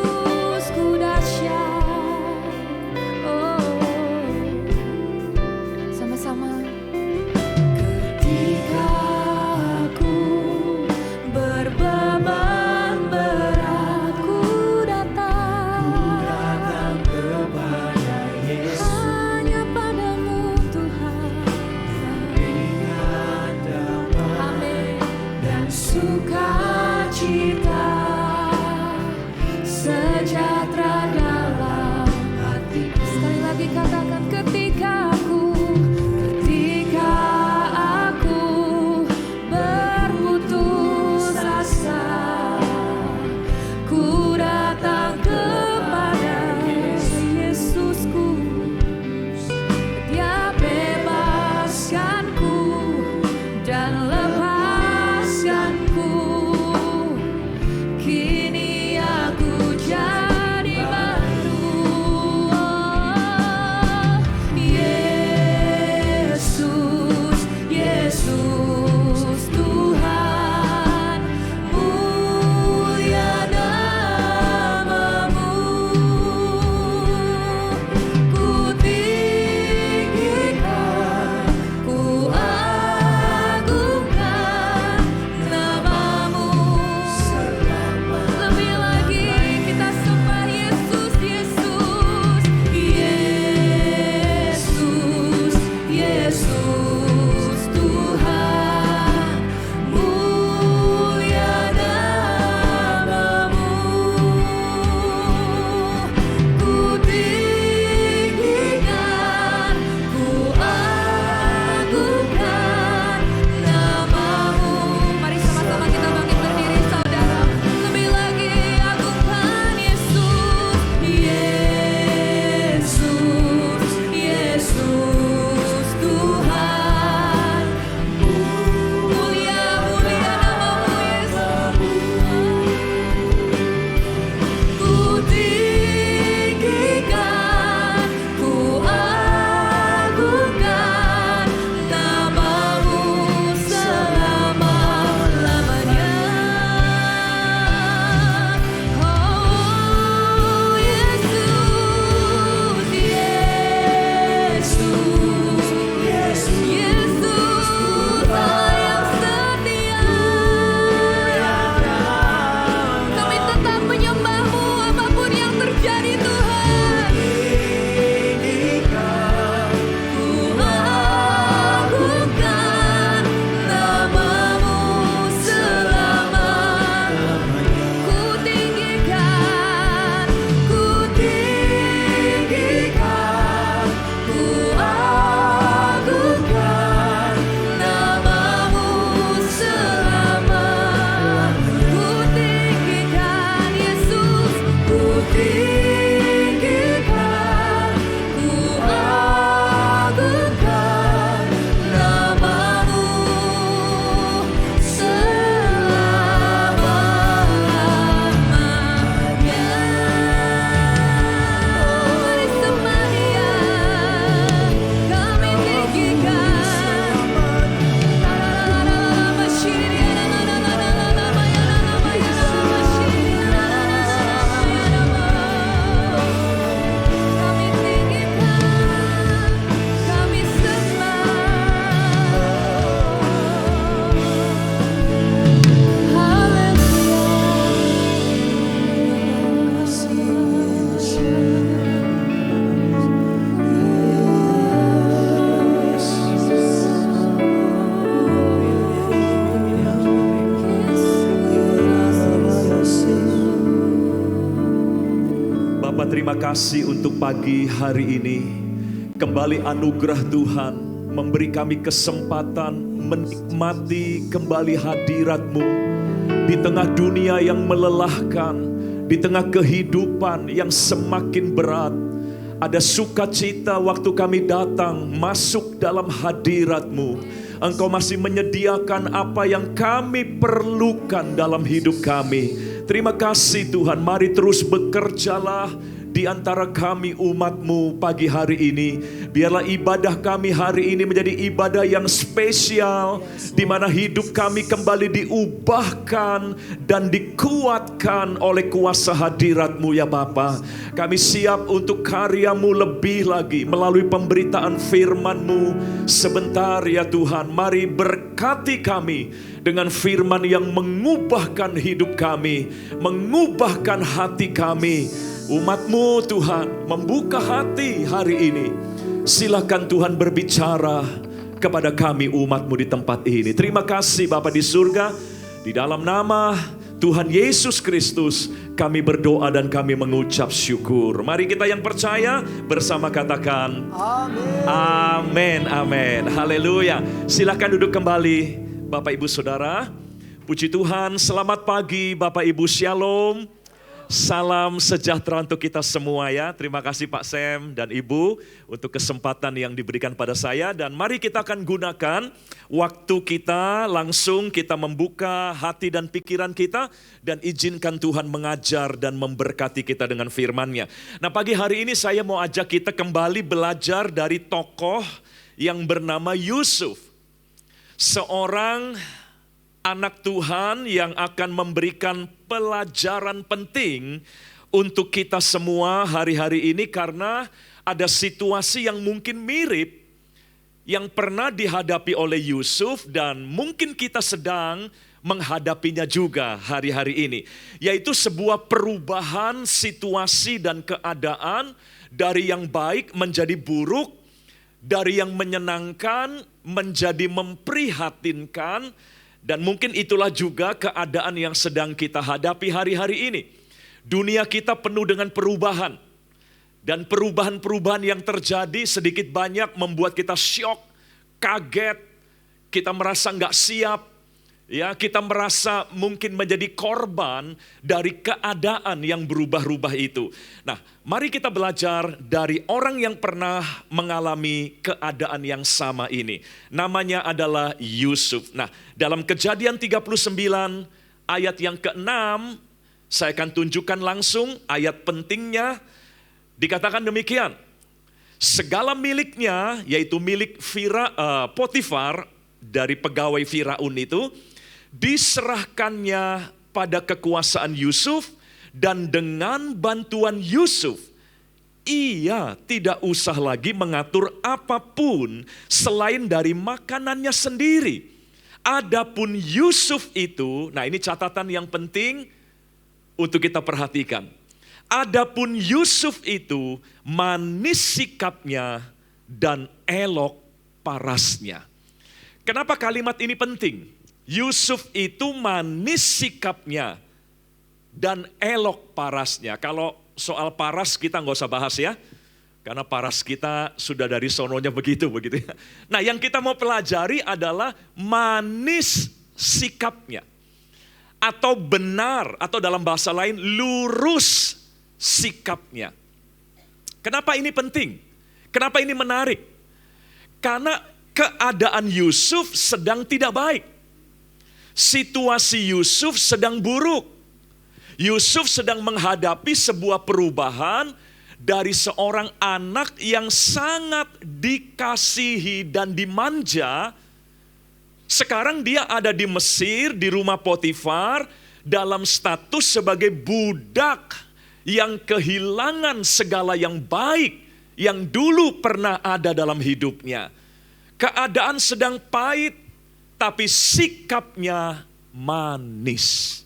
Terima kasih untuk pagi hari ini. Kembali anugerah Tuhan memberi kami kesempatan menikmati kembali hadirat-Mu di tengah dunia yang melelahkan, di tengah kehidupan yang semakin berat. Ada sukacita waktu kami datang masuk dalam hadirat-Mu. Engkau masih menyediakan apa yang kami perlukan dalam hidup kami. Terima kasih Tuhan, mari terus bekerjalah di antara kami umat-Mu pagi hari ini. Biarlah ibadah kami hari ini menjadi ibadah yang spesial, di mana hidup kami kembali diubahkan dan dikuatkan oleh kuasa hadirat-Mu ya Bapa. Kami siap untuk karya-Mu lebih lagi melalui pemberitaan firman-Mu. Sebentar ya Tuhan, mari berkati kami dengan firman yang mengubahkan hidup kami, mengubahkan hati kami. Umat-Mu Tuhan membuka hati hari ini. Silakan Tuhan berbicara kepada kami umat-Mu di tempat ini. Terima kasih Bapa di surga. Di dalam nama Tuhan Yesus Kristus kami berdoa dan kami mengucap syukur. Mari kita yang percaya bersama katakan amin. Amin, amin. Haleluya. Silakan duduk kembali Bapak Ibu Saudara. Puji Tuhan, selamat pagi Bapak Ibu, shalom. Salam sejahtera untuk kita semua ya. Terima kasih Pak Sam dan Ibu untuk kesempatan yang diberikan pada saya. Dan mari kita akan gunakan waktu kita, langsung kita membuka hati dan pikiran kita. Dan izinkan Tuhan mengajar dan memberkati kita dengan firman-Nya. Nah pagi hari ini saya mau ajak kita kembali belajar dari tokoh yang bernama Yusuf. Seorang anak Tuhan yang akan memberikan pelajaran penting untuk kita semua hari-hari ini, karena ada situasi yang mungkin mirip yang pernah dihadapi oleh Yusuf dan mungkin kita sedang menghadapinya juga hari-hari ini, yaitu sebuah perubahan situasi dan keadaan dari yang baik menjadi buruk, dari yang menyenangkan menjadi memprihatinkan. Dan mungkin itulah juga keadaan yang sedang kita hadapi hari-hari ini. Dunia kita penuh dengan perubahan. Dan perubahan-perubahan yang terjadi sedikit banyak membuat kita syok, kaget, kita merasa nggak siap. Ya, kita merasa mungkin menjadi korban dari keadaan yang berubah-ubah itu. Nah, mari kita belajar dari orang yang pernah mengalami keadaan yang sama ini. Namanya adalah Yusuf. Nah, dalam Kejadian 39 ayat yang ke-6, saya akan tunjukkan langsung ayat pentingnya. Dikatakan demikian, segala miliknya, yaitu milik Potifar dari pegawai Firaun itu, diserahkannya pada kekuasaan Yusuf, dan dengan bantuan Yusuf ia tidak usah lagi mengatur apapun selain dari makanannya sendiri. Adapun Yusuf itu, nah ini catatan yang penting untuk kita perhatikan. Adapun Yusuf itu manis sikapnya dan elok parasnya. Kenapa kalimat ini penting? Yusuf itu manis sikapnya dan elok parasnya. Kalau soal paras kita nggak usah bahas ya, karena paras kita sudah dari sononya begitu ya. Nah yang kita mau pelajari adalah manis sikapnya, atau benar, atau dalam bahasa lain lurus sikapnya. Kenapa ini penting? Kenapa ini menarik? Karena keadaan Yusuf sedang tidak baik. Situasi Yusuf sedang buruk. Yusuf sedang menghadapi sebuah perubahan dari seorang anak yang sangat dikasihi dan dimanja. Sekarang dia ada di Mesir, di rumah Potifar, dalam status sebagai budak yang kehilangan segala yang baik yang dulu pernah ada dalam hidupnya. Keadaan sedang pahit, tapi sikapnya manis.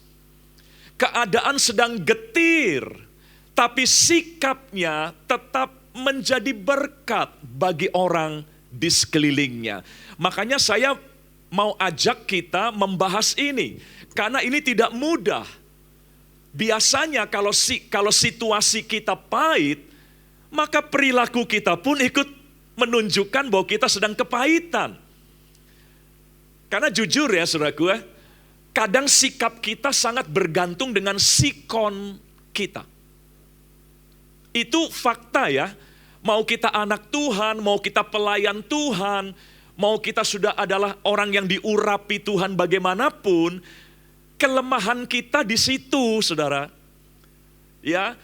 Keadaan sedang getir, tapi sikapnya tetap menjadi berkat bagi orang di sekelilingnya. Makanya saya mau ajak kita membahas ini, karena ini tidak mudah. biasanya kalau situasi kita pahit, maka perilaku kita pun ikut menunjukkan bahwa kita sedang kepahitan. Karena jujur ya saudaraku, kadang sikap kita sangat bergantung dengan sikon kita. Itu fakta ya. Mau kita anak Tuhan, mau kita pelayan Tuhan, mau kita sudah adalah orang yang diurapi Tuhan bagaimanapun, kelemahan kita di situ, saudara. Ya,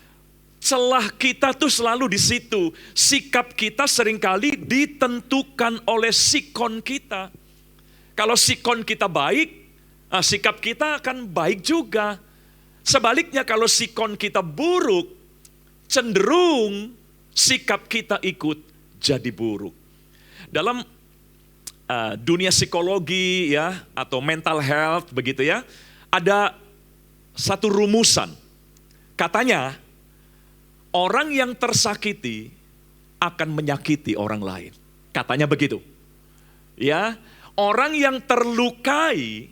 celah kita tuh selalu di situ. Sikap kita seringkali ditentukan oleh sikon kita. Kalau sikon kita baik, sikap kita akan baik juga. Sebaliknya kalau sikon kita buruk, cenderung sikap kita ikut jadi buruk. Dalam dunia psikologi ya atau mental health begitu ya, ada satu rumusan. Katanya orang yang tersakiti akan menyakiti orang lain. Katanya begitu. Ya, orang yang terlukai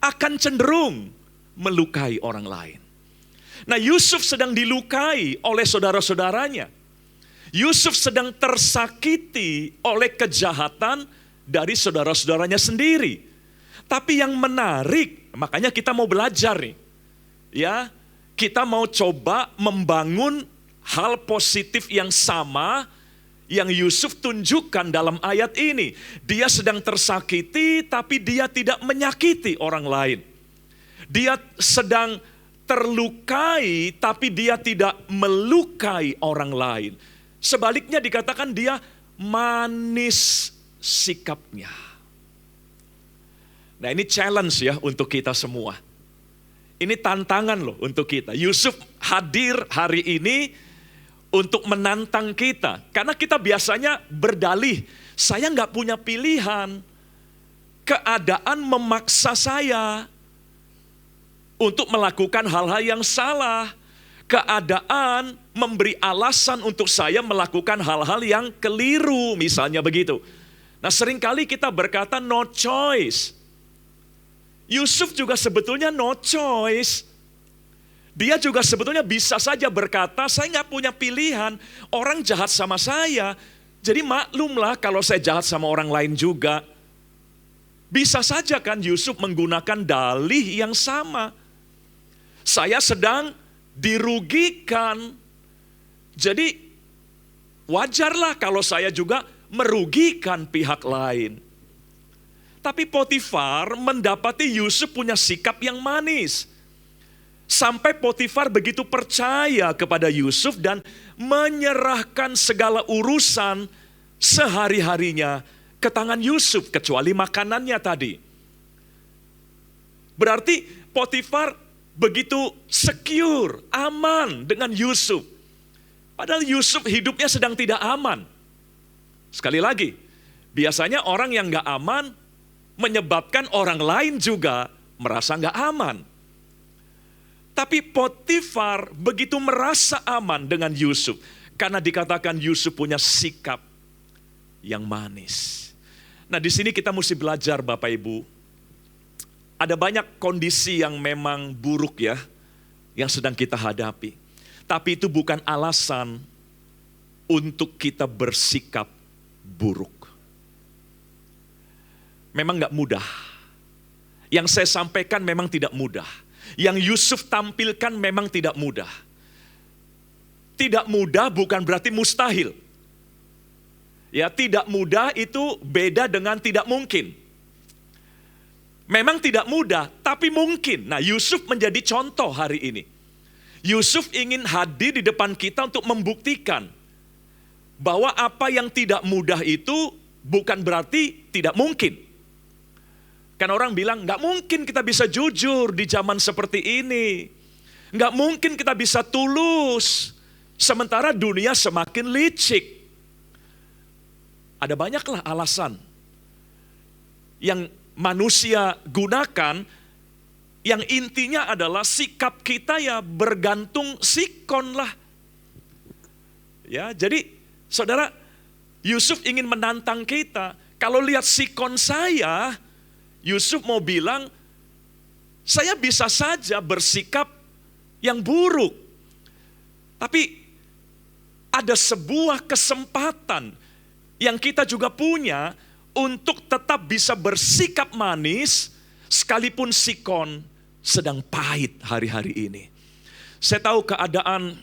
akan cenderung melukai orang lain. Nah, Yusuf sedang dilukai oleh saudara-saudaranya. Yusuf sedang tersakiti oleh kejahatan dari saudara-saudaranya sendiri. Tapi yang menarik, makanya kita mau belajar nih. Ya, kita mau coba membangun hal positif yang sama yang Yusuf tunjukkan dalam ayat ini. Dia sedang tersakiti tapi dia tidak menyakiti orang lain. Dia sedang terlukai tapi dia tidak melukai orang lain. Sebaliknya dikatakan dia manis sikapnya. Nah, ini challenge ya untuk kita semua. Ini tantangan loh untuk kita. Yusuf hadir hari ini untuk menantang kita. Karena kita biasanya berdalih, saya nggak punya pilihan. Keadaan memaksa saya untuk melakukan hal-hal yang salah. Keadaan memberi alasan untuk saya melakukan hal-hal yang keliru, misalnya begitu. Nah, seringkali kita berkata no choice. Yusuf juga sebetulnya no choice. Dia juga sebetulnya bisa saja berkata, saya nggak punya pilihan, orang jahat sama saya, jadi maklumlah kalau saya jahat sama orang lain juga. Bisa saja kan Yusuf menggunakan dalih yang sama. Saya sedang dirugikan, jadi wajarlah kalau saya juga merugikan pihak lain. Tapi Potifar mendapati Yusuf punya sikap yang manis. Sampai Potifar begitu percaya kepada Yusuf dan menyerahkan segala urusan sehari-harinya ke tangan Yusuf, kecuali makanannya tadi. Berarti Potifar begitu secure, aman dengan Yusuf. Padahal Yusuf hidupnya sedang tidak aman. Sekali lagi, biasanya orang yang gak aman menyebabkan orang lain juga merasa gak aman. Tapi Potifar begitu merasa aman dengan Yusuf. Karena dikatakan Yusuf punya sikap yang manis. Nah, di sini kita mesti belajar Bapak Ibu. Ada banyak kondisi yang memang buruk ya, yang sedang kita hadapi. Tapi itu bukan alasan untuk kita bersikap buruk. Memang gak mudah. Yang saya sampaikan memang tidak mudah. Yang Yusuf tampilkan memang tidak mudah. Tidak mudah bukan berarti mustahil. Ya, tidak mudah itu beda dengan tidak mungkin. Memang tidak mudah, tapi mungkin. Nah, Yusuf menjadi contoh hari ini. Yusuf ingin hadir di depan kita untuk membuktikan bahwa apa yang tidak mudah itu bukan berarti tidak mungkin. Kan orang bilang, nggak mungkin kita bisa jujur di zaman seperti ini. Nggak mungkin kita bisa tulus, sementara dunia semakin licik. Ada banyaklah alasan yang manusia gunakan, yang intinya adalah sikap kita ya bergantung sikon lah. Ya, jadi saudara, Yusuf ingin menantang kita. Kalau lihat sikon saya, Yusuf mau bilang, saya bisa saja bersikap yang buruk. Tapi ada sebuah kesempatan yang kita juga punya untuk tetap bisa bersikap manis sekalipun sikon sedang pahit hari-hari ini. Saya tahu keadaan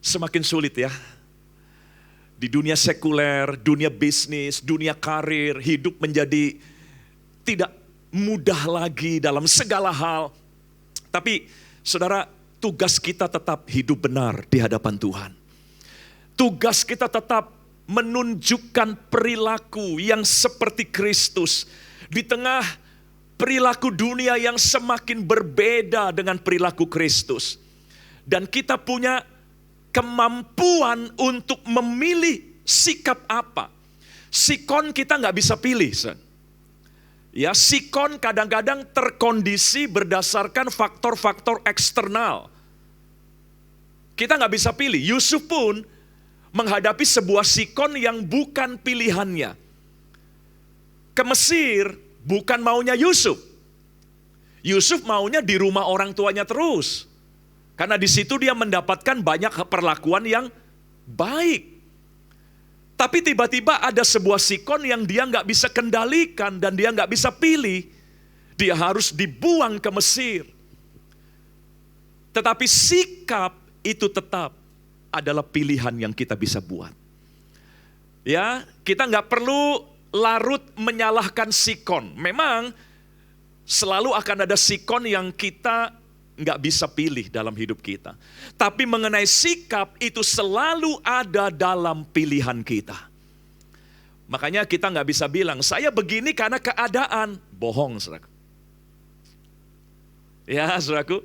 semakin sulit ya. Di dunia sekuler, dunia bisnis, dunia karir, hidup menjadi tidak mudah lagi dalam segala hal. Tapi saudara, tugas kita tetap hidup benar di hadapan Tuhan. Tugas kita tetap menunjukkan perilaku yang seperti Kristus di tengah perilaku dunia yang semakin berbeda dengan perilaku Kristus. Dan kita punya kemampuan untuk memilih sikap apa. Sikon kita nggak bisa pilih. Ya, sikon kadang-kadang terkondisi berdasarkan faktor-faktor eksternal. Kita nggak bisa pilih. Yusuf pun menghadapi sebuah sikon yang bukan pilihannya. Ke Mesir bukan maunya Yusuf. Yusuf maunya di rumah orang tuanya terus. Karena di situ dia mendapatkan banyak perlakuan yang baik. Tapi tiba-tiba ada sebuah sikon yang dia nggak bisa kendalikan dan dia nggak bisa pilih. Dia harus dibuang ke Mesir. Tetapi sikap itu tetap adalah pilihan yang kita bisa buat. Ya, kita nggak perlu larut menyalahkan sikon. Memang selalu akan ada sikon yang kita nggak bisa pilih dalam hidup kita. Tapi mengenai sikap itu selalu ada dalam pilihan kita. Makanya kita nggak bisa bilang, saya begini karena keadaan. Bohong, saudaraku. Ya, saudaraku.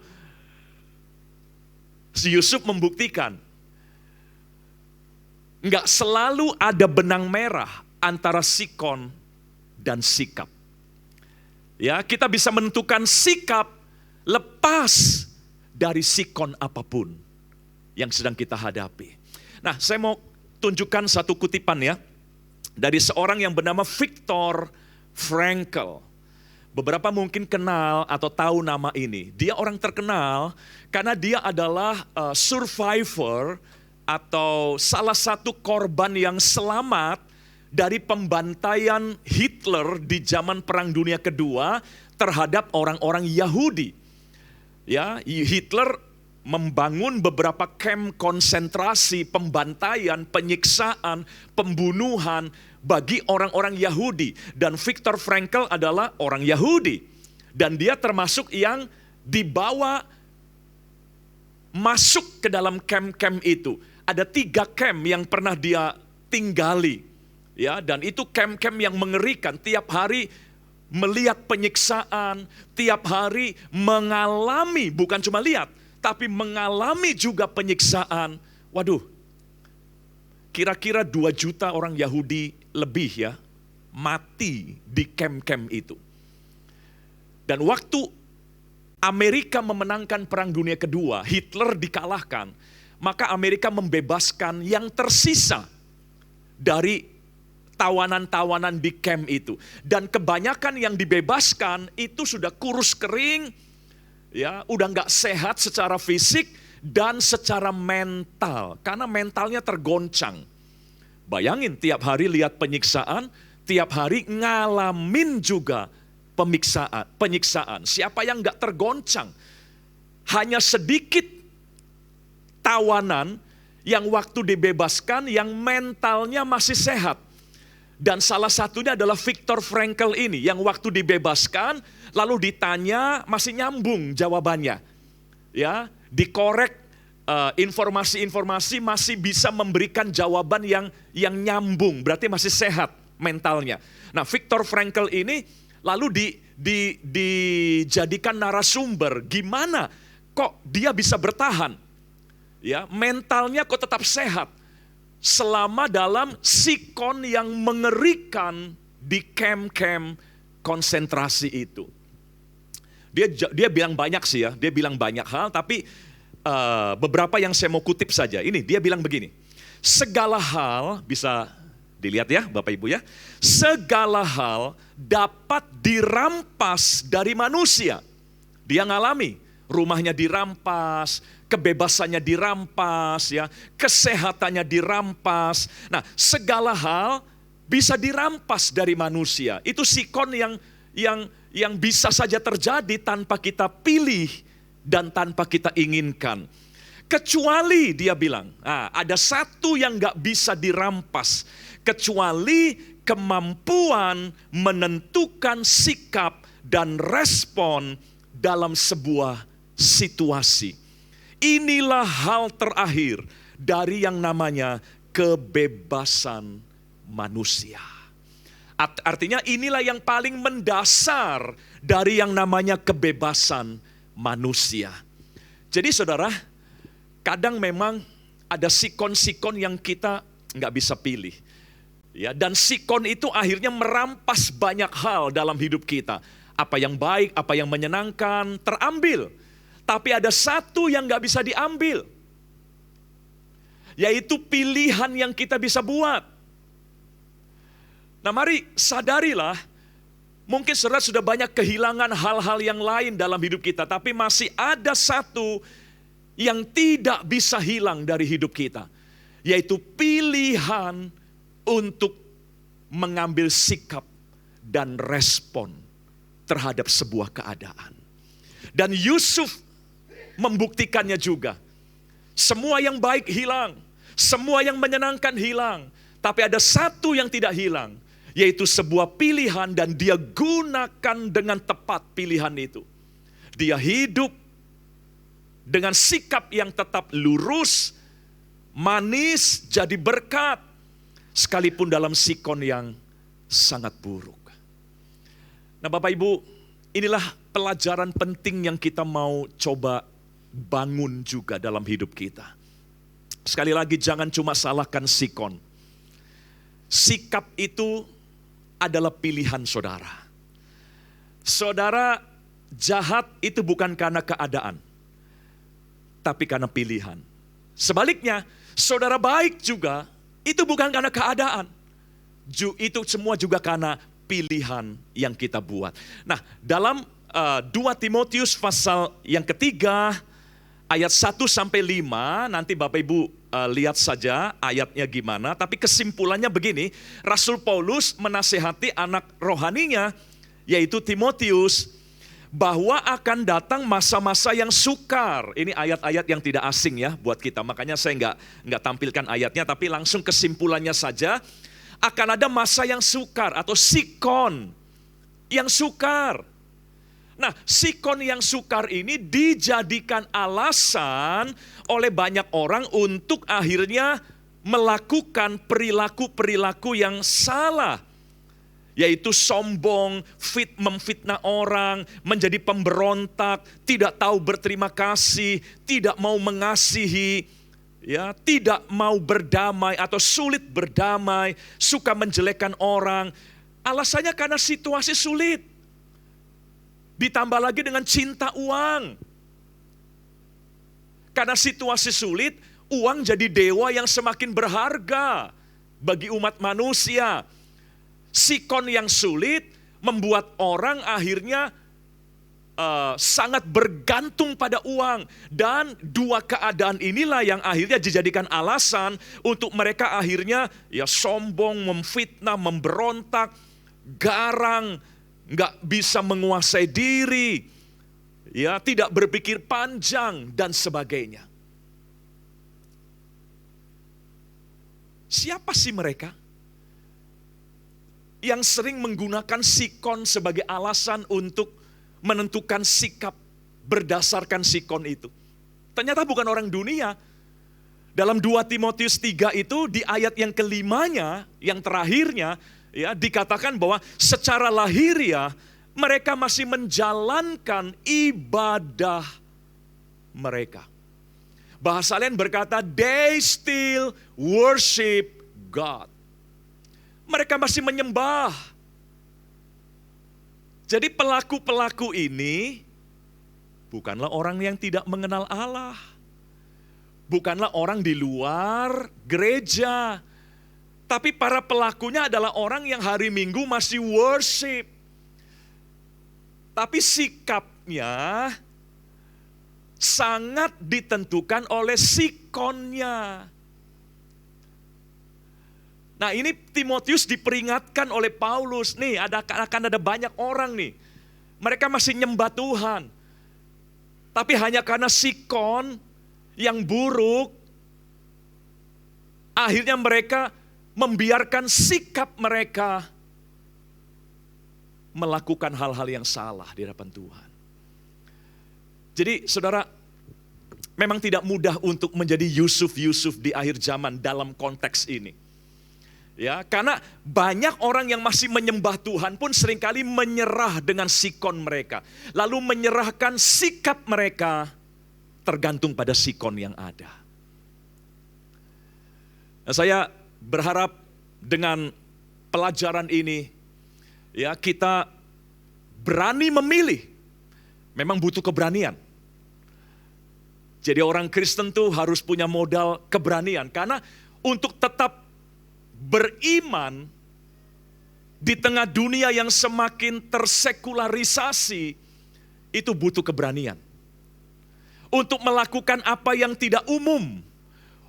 Si Yusuf membuktikan, nggak selalu ada benang merah antara sikon dan sikap. Ya, kita bisa menentukan sikap lepas dari sikon apapun yang sedang kita hadapi. Nah, saya mau tunjukkan satu kutipan ya, dari seorang yang bernama Viktor Frankl. Beberapa mungkin kenal atau tahu nama ini. Dia orang terkenal karena dia adalah survivor atau salah satu korban yang selamat dari pembantaian Hitler di zaman Perang Dunia Kedua terhadap orang-orang Yahudi. Ya, Hitler membangun beberapa kamp konsentrasi, pembantaian, penyiksaan, pembunuhan bagi orang-orang Yahudi. Dan Viktor Frankl adalah orang Yahudi. Dan dia termasuk yang dibawa masuk ke dalam kamp-kamp itu. Ada 3 kamp yang pernah dia tinggali. Ya, dan itu kamp-kamp yang mengerikan. Tiap hari melihat penyiksaan, tiap hari mengalami, bukan cuma lihat, tapi mengalami juga penyiksaan. Waduh, kira-kira 2 juta orang Yahudi lebih ya, mati di kamp-kamp itu. Dan waktu Amerika memenangkan Perang Dunia Kedua, Hitler dikalahkan, maka Amerika membebaskan yang tersisa dari tawanan-tawanan di camp itu. Dan kebanyakan yang dibebaskan itu sudah kurus kering, ya, udah nggak sehat secara fisik dan secara mental. Karena mentalnya tergoncang. Bayangin tiap hari lihat penyiksaan, tiap hari ngalamin juga penyiksaan. Siapa yang nggak tergoncang? Hanya sedikit tawanan yang waktu dibebaskan yang mentalnya masih sehat. Dan salah satunya adalah Viktor Frankl ini yang waktu dibebaskan lalu ditanya masih nyambung jawabannya. Ya, dikorek informasi-informasi masih bisa memberikan jawaban yang nyambung, berarti masih sehat mentalnya. Nah, Viktor Frankl ini lalu dijadikan narasumber, gimana kok dia bisa bertahan? Ya, mentalnya kok tetap sehat selama dalam sikon yang mengerikan di kamp-kamp konsentrasi itu. Dia bilang banyak sih ya, dia bilang banyak hal, tapi beberapa yang saya mau kutip saja. Ini dia bilang begini, segala hal, bisa dilihat ya Bapak Ibu ya, segala hal dapat dirampas dari manusia. Dia ngalami, rumahnya dirampas, kebebasannya dirampas, ya, kesehatannya dirampas. Nah, segala hal bisa dirampas dari manusia. Itu sikon yang bisa saja terjadi tanpa kita pilih dan tanpa kita inginkan. Kecuali dia bilang, ada satu yang gak bisa dirampas. Kecuali kemampuan menentukan sikap dan respon dalam sebuah situasi. Inilah hal terakhir dari yang namanya kebebasan manusia. Artinya inilah yang paling mendasar dari yang namanya kebebasan manusia. Jadi saudara, kadang memang ada sikon-sikon yang kita nggak bisa pilih. Ya, dan sikon itu akhirnya merampas banyak hal dalam hidup kita. Apa yang baik, apa yang menyenangkan, terambil. Tapi ada satu yang gak bisa diambil. Yaitu pilihan yang kita bisa buat. Nah mari sadarilah, mungkin saudara sudah banyak kehilangan hal-hal yang lain dalam hidup kita. Tapi masih ada satu yang tidak bisa hilang dari hidup kita. Yaitu pilihan untuk mengambil sikap dan respon terhadap sebuah keadaan. Dan Yusuf membuktikannya juga. Semua yang baik hilang, semua yang menyenangkan hilang, tapi ada satu yang tidak hilang, yaitu sebuah pilihan dan dia gunakan dengan tepat pilihan itu. Dia hidup dengan sikap yang tetap lurus, manis, jadi berkat, sekalipun dalam sikon yang sangat buruk. Nah Bapak Ibu, inilah pelajaran penting yang kita mau coba bangun juga dalam hidup kita. Sekali lagi jangan cuma salahkan sikon. Sikap itu adalah pilihan saudara. Saudara jahat itu bukan karena keadaan, tapi karena pilihan. Sebaliknya, saudara baik juga itu bukan karena keadaan. Itu semua juga karena pilihan yang kita buat. Nah, dalam 2 Timotius pasal yang ketiga, ayat 1-5, nanti Bapak Ibu lihat saja ayatnya gimana. Tapi kesimpulannya begini, Rasul Paulus menasehati anak rohaninya, yaitu Timotius, bahwa akan datang masa-masa yang sukar. Ini ayat-ayat yang tidak asing ya buat kita, makanya saya nggak tampilkan ayatnya, tapi langsung kesimpulannya saja. Akan ada masa yang sukar atau sikon yang sukar. Nah, sikon yang sukar ini dijadikan alasan oleh banyak orang untuk akhirnya melakukan perilaku-perilaku yang salah. Yaitu sombong, memfitnah orang, menjadi pemberontak, tidak tahu berterima kasih, tidak mau mengasihi, ya, tidak mau berdamai atau sulit berdamai, suka menjelekkan orang. Alasannya karena situasi sulit. Ditambah lagi dengan cinta uang. Karena situasi sulit, uang jadi dewa yang semakin berharga bagi umat manusia. Sikon yang sulit membuat orang akhirnya sangat bergantung pada uang. Dan dua keadaan inilah yang akhirnya dijadikan alasan untuk mereka akhirnya ya sombong, memfitnah, memberontak, garang, nggak bisa menguasai diri, ya tidak berpikir panjang dan sebagainya. Siapa sih mereka yang sering menggunakan sikon sebagai alasan untuk menentukan sikap berdasarkan sikon itu? Ternyata bukan orang dunia. Dalam 2 Timotius 3 itu di ayat yang kelimanya, yang terakhirnya, ya dikatakan bahwa secara lahiriah mereka masih menjalankan ibadah mereka. Bahasa lain berkata, they still worship God. Mereka masih menyembah. Jadi pelaku-pelaku ini bukanlah orang yang tidak mengenal Allah. Bukanlah orang di luar gereja. Tapi para pelakunya adalah orang yang hari Minggu masih worship. Tapi sikapnya sangat ditentukan oleh sikonnya. Nah, ini Timotius diperingatkan oleh Paulus, nih akan ada banyak orang nih, mereka masih nyembah Tuhan, tapi hanya karena sikon yang buruk, akhirnya mereka membiarkan sikap mereka melakukan hal-hal yang salah di hadapan Tuhan. Jadi saudara, memang tidak mudah untuk menjadi Yusuf di akhir zaman dalam konteks ini. Ya, karena banyak orang yang masih menyembah Tuhan pun seringkali menyerah dengan sikon mereka. Lalu menyerahkan sikap mereka tergantung pada sikon yang ada. Nah, saya berharap dengan pelajaran ini, ya, kita berani memilih. Memang butuh keberanian. Jadi orang Kristen tuh harus punya modal keberanian. Karena untuk tetap beriman di tengah dunia yang semakin tersekularisasi, itu butuh keberanian. Untuk melakukan apa yang tidak umum,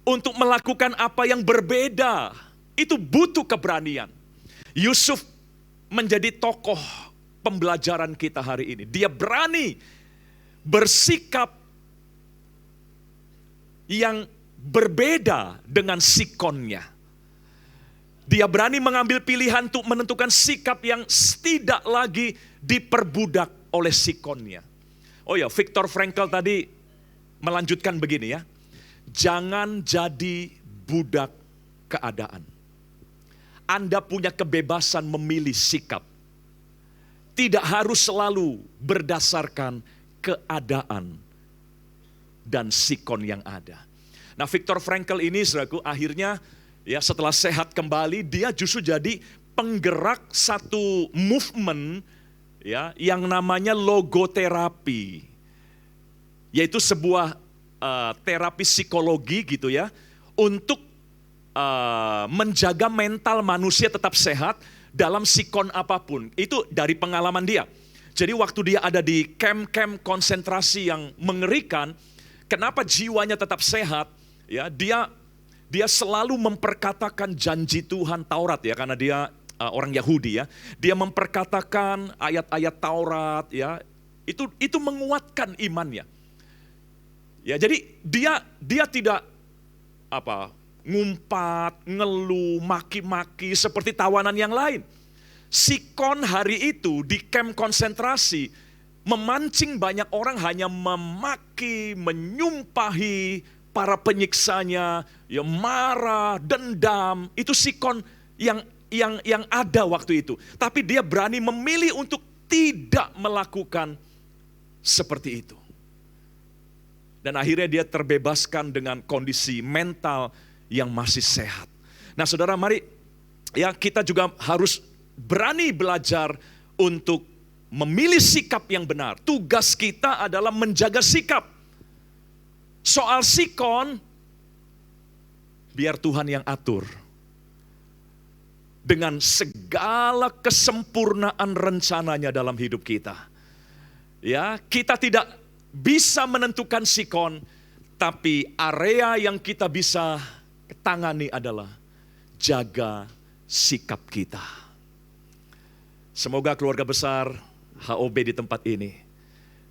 untuk melakukan apa yang berbeda, itu butuh keberanian. Yusuf menjadi tokoh pembelajaran kita hari ini. Dia berani bersikap yang berbeda dengan sikonnya. Dia berani mengambil pilihan untuk menentukan sikap yang tidak lagi diperbudak oleh sikonnya. Oh ya, Viktor Frankl tadi melanjutkan begini ya. Jangan jadi budak keadaan. Anda punya kebebasan memilih sikap. Tidak harus selalu berdasarkan keadaan dan sikon yang ada. Nah, Viktor Frankl ini, saudaraku, akhirnya ya setelah sehat kembali, dia justru jadi penggerak satu movement ya yang namanya logoterapi. Yaitu sebuah terapi psikologi gitu ya, untuk menjaga mental manusia tetap sehat dalam sikon apapun. Itu dari pengalaman dia. Jadi waktu dia ada di camp-camp konsentrasi yang mengerikan, kenapa jiwanya tetap sehat? Ya, dia selalu memperkatakan janji Tuhan Taurat ya, karena dia orang Yahudi ya. Dia memperkatakan ayat-ayat Taurat ya. Itu menguatkan imannya. Ya, jadi dia tidak ngumpat, ngeluh, maki-maki seperti tawanan yang lain. Sikon hari itu di camp konsentrasi memancing banyak orang hanya memaki, menyumpahi para penyiksanya, ya marah, dendam. Itu sikon yang ada waktu itu. Tapi dia berani memilih untuk tidak melakukan seperti itu. Dan akhirnya dia terbebaskan dengan kondisi mental yang masih sehat. Nah, saudara, mari ya kita juga harus berani belajar untuk memilih sikap yang benar. Tugas kita adalah menjaga sikap. Soal sikon, biar Tuhan yang atur. Dengan segala kesempurnaan rencananya dalam hidup kita. Ya, kita tidak bisa menentukan sikon, tapi area yang kita bisa tangani adalah jaga sikap kita. Semoga keluarga besar HOB di tempat ini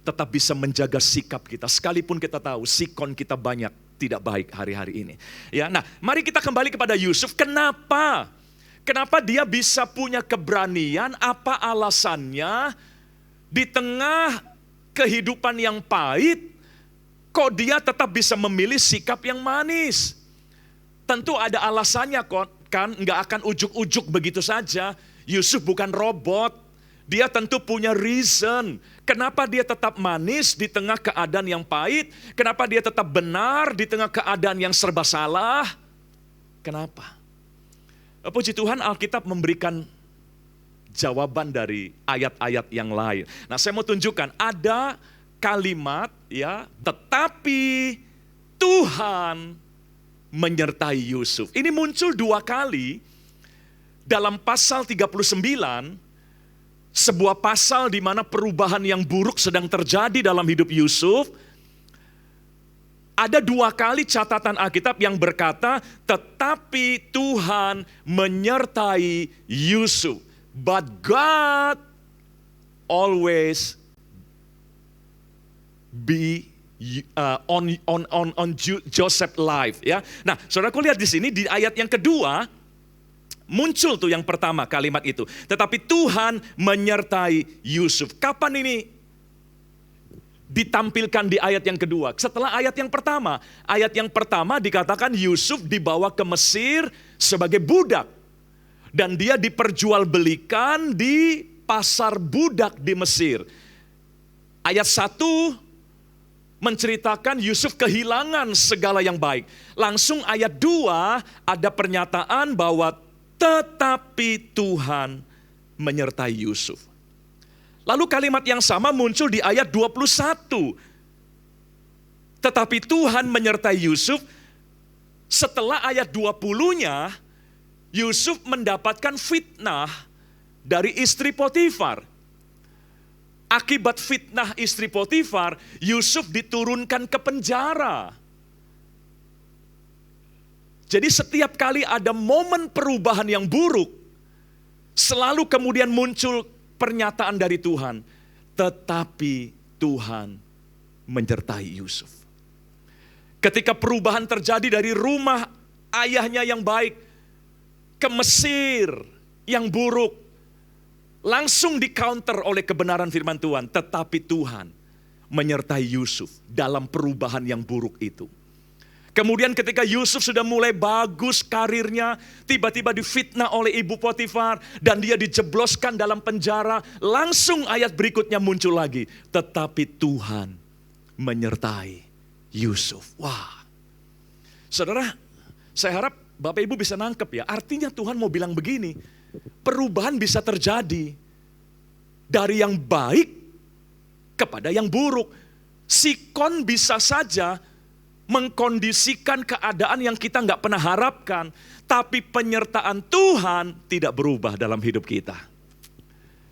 tetap bisa menjaga sikap kita, sekalipun kita tahu sikon kita banyak tidak baik hari-hari ini. Ya, nah, mari kita kembali kepada Yusuf. Kenapa dia bisa punya keberanian? Apa alasannya di tengah kehidupan yang pahit, kok dia tetap bisa memilih sikap yang manis? Tentu ada alasannya kan, nggak akan ujuk-ujuk begitu saja. Yusuf bukan robot, dia tentu punya reason. Kenapa dia tetap manis di tengah keadaan yang pahit? Kenapa dia tetap benar di tengah keadaan yang serba salah? Kenapa? Puji Tuhan, Alkitab memberikan jawaban dari ayat-ayat yang lain. Nah, saya mau tunjukkan ada kalimat ya, tetapi Tuhan menyertai Yusuf. Ini muncul 2 kali dalam pasal 39, sebuah pasal di mana perubahan yang buruk sedang terjadi dalam hidup Yusuf. Ada 2 kali catatan Alkitab yang berkata, tetapi Tuhan menyertai Yusuf. But God always be on Joseph life, ya. Nah, saudaraku lihat di sini di ayat yang kedua muncul tuh yang pertama kalimat itu. Tetapi Tuhan menyertai Yusuf. Kapan ini ditampilkan di ayat yang kedua? Setelah ayat yang pertama. Ayat yang pertama dikatakan Yusuf dibawa ke Mesir sebagai budak. Dan dia diperjualbelikan di pasar budak di Mesir. Ayat 1 menceritakan Yusuf kehilangan segala yang baik. Langsung ayat 2 ada pernyataan bahwa tetapi Tuhan menyertai Yusuf. Lalu kalimat yang sama muncul di ayat 21. Tetapi Tuhan menyertai Yusuf. Setelah ayat 20-nya, Yusuf mendapatkan fitnah dari istri Potifar. Akibat fitnah istri Potifar, Yusuf diturunkan ke penjara. Jadi setiap kali ada momen perubahan yang buruk, selalu kemudian muncul pernyataan dari Tuhan. Tetapi Tuhan menyertai Yusuf. Ketika perubahan terjadi dari rumah ayahnya yang baik ke Mesir yang buruk, langsung di-counter oleh kebenaran firman Tuhan. Tetapi Tuhan menyertai Yusuf dalam perubahan yang buruk itu. Kemudian ketika Yusuf sudah mulai bagus karirnya, tiba-tiba difitnah oleh ibu Potifar dan dia dijebloskan dalam penjara. Langsung ayat berikutnya muncul lagi. Tetapi Tuhan menyertai Yusuf. Wah, saudara, saya harap Bapak Ibu bisa nangkep ya. Artinya Tuhan mau bilang begini, perubahan bisa terjadi dari yang baik kepada yang buruk. Sikon bisa saja mengkondisikan keadaan yang kita nggak pernah harapkan, tapi penyertaan Tuhan tidak berubah dalam hidup kita.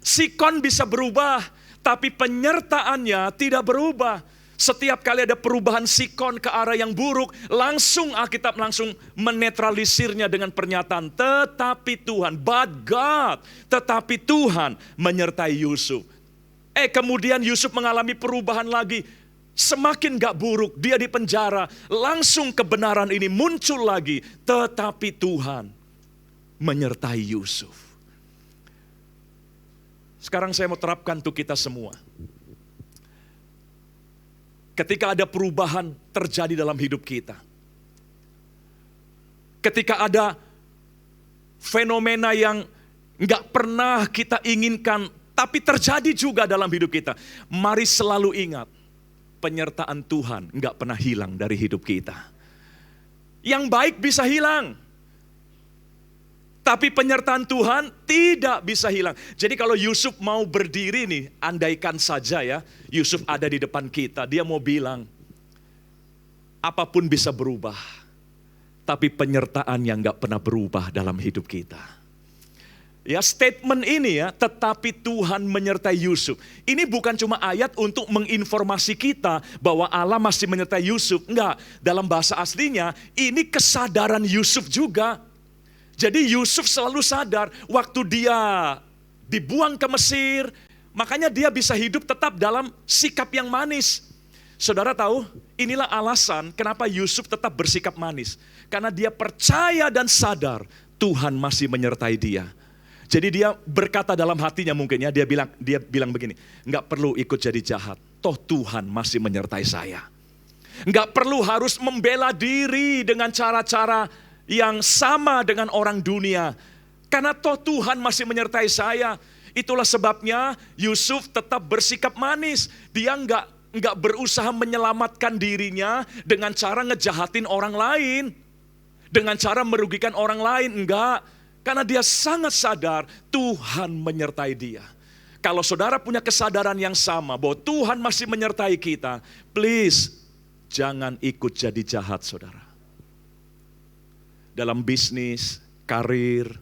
Sikon bisa berubah, tapi penyertaannya tidak berubah. Setiap kali ada perubahan sikon ke arah yang buruk, langsung Alkitab langsung menetralisirnya dengan pernyataan, tetapi Tuhan, but God, tetapi Tuhan menyertai Yusuf. Kemudian Yusuf mengalami perubahan lagi, semakin gak buruk, dia di penjara, langsung kebenaran ini muncul lagi, tetapi Tuhan menyertai Yusuf. Sekarang saya mau terapkan untuk kita semua. Ketika ada perubahan terjadi dalam hidup kita. Ketika ada fenomena yang gak pernah kita inginkan, tapi terjadi juga dalam hidup kita. Mari selalu ingat, penyertaan Tuhan gak pernah hilang dari hidup kita. Yang baik bisa hilang, tapi penyertaan Tuhan tidak bisa hilang. Jadi kalau Yusuf mau berdiri nih, andaikan saja ya, Yusuf ada di depan kita, dia mau bilang, apapun bisa berubah, tapi penyertaan yang gak pernah berubah dalam hidup kita. Ya, statement ini ya, tetapi Tuhan menyertai Yusuf. Ini bukan cuma ayat untuk menginformasi kita bahwa Allah masih menyertai Yusuf. Enggak, dalam bahasa aslinya ini kesadaran Yusuf juga. Jadi Yusuf selalu sadar waktu dia dibuang ke Mesir, makanya dia bisa hidup tetap dalam sikap yang manis. Saudara tahu, inilah alasan kenapa Yusuf tetap bersikap manis. Karena dia percaya dan sadar Tuhan masih menyertai dia. Jadi dia berkata dalam hatinya mungkin ya, dia bilang begini, enggak perlu ikut jadi jahat, toh Tuhan masih menyertai saya. Enggak perlu harus membela diri dengan cara-cara yang sama dengan orang dunia. Karena toh Tuhan masih menyertai saya. Itulah sebabnya Yusuf tetap bersikap manis. Dia enggak berusaha menyelamatkan dirinya dengan cara ngejahatin orang lain. Dengan cara merugikan orang lain, enggak. Karena dia sangat sadar Tuhan menyertai dia. Kalau saudara punya kesadaran yang sama bahwa Tuhan masih menyertai kita, please jangan ikut jadi jahat saudara. Dalam bisnis, karir,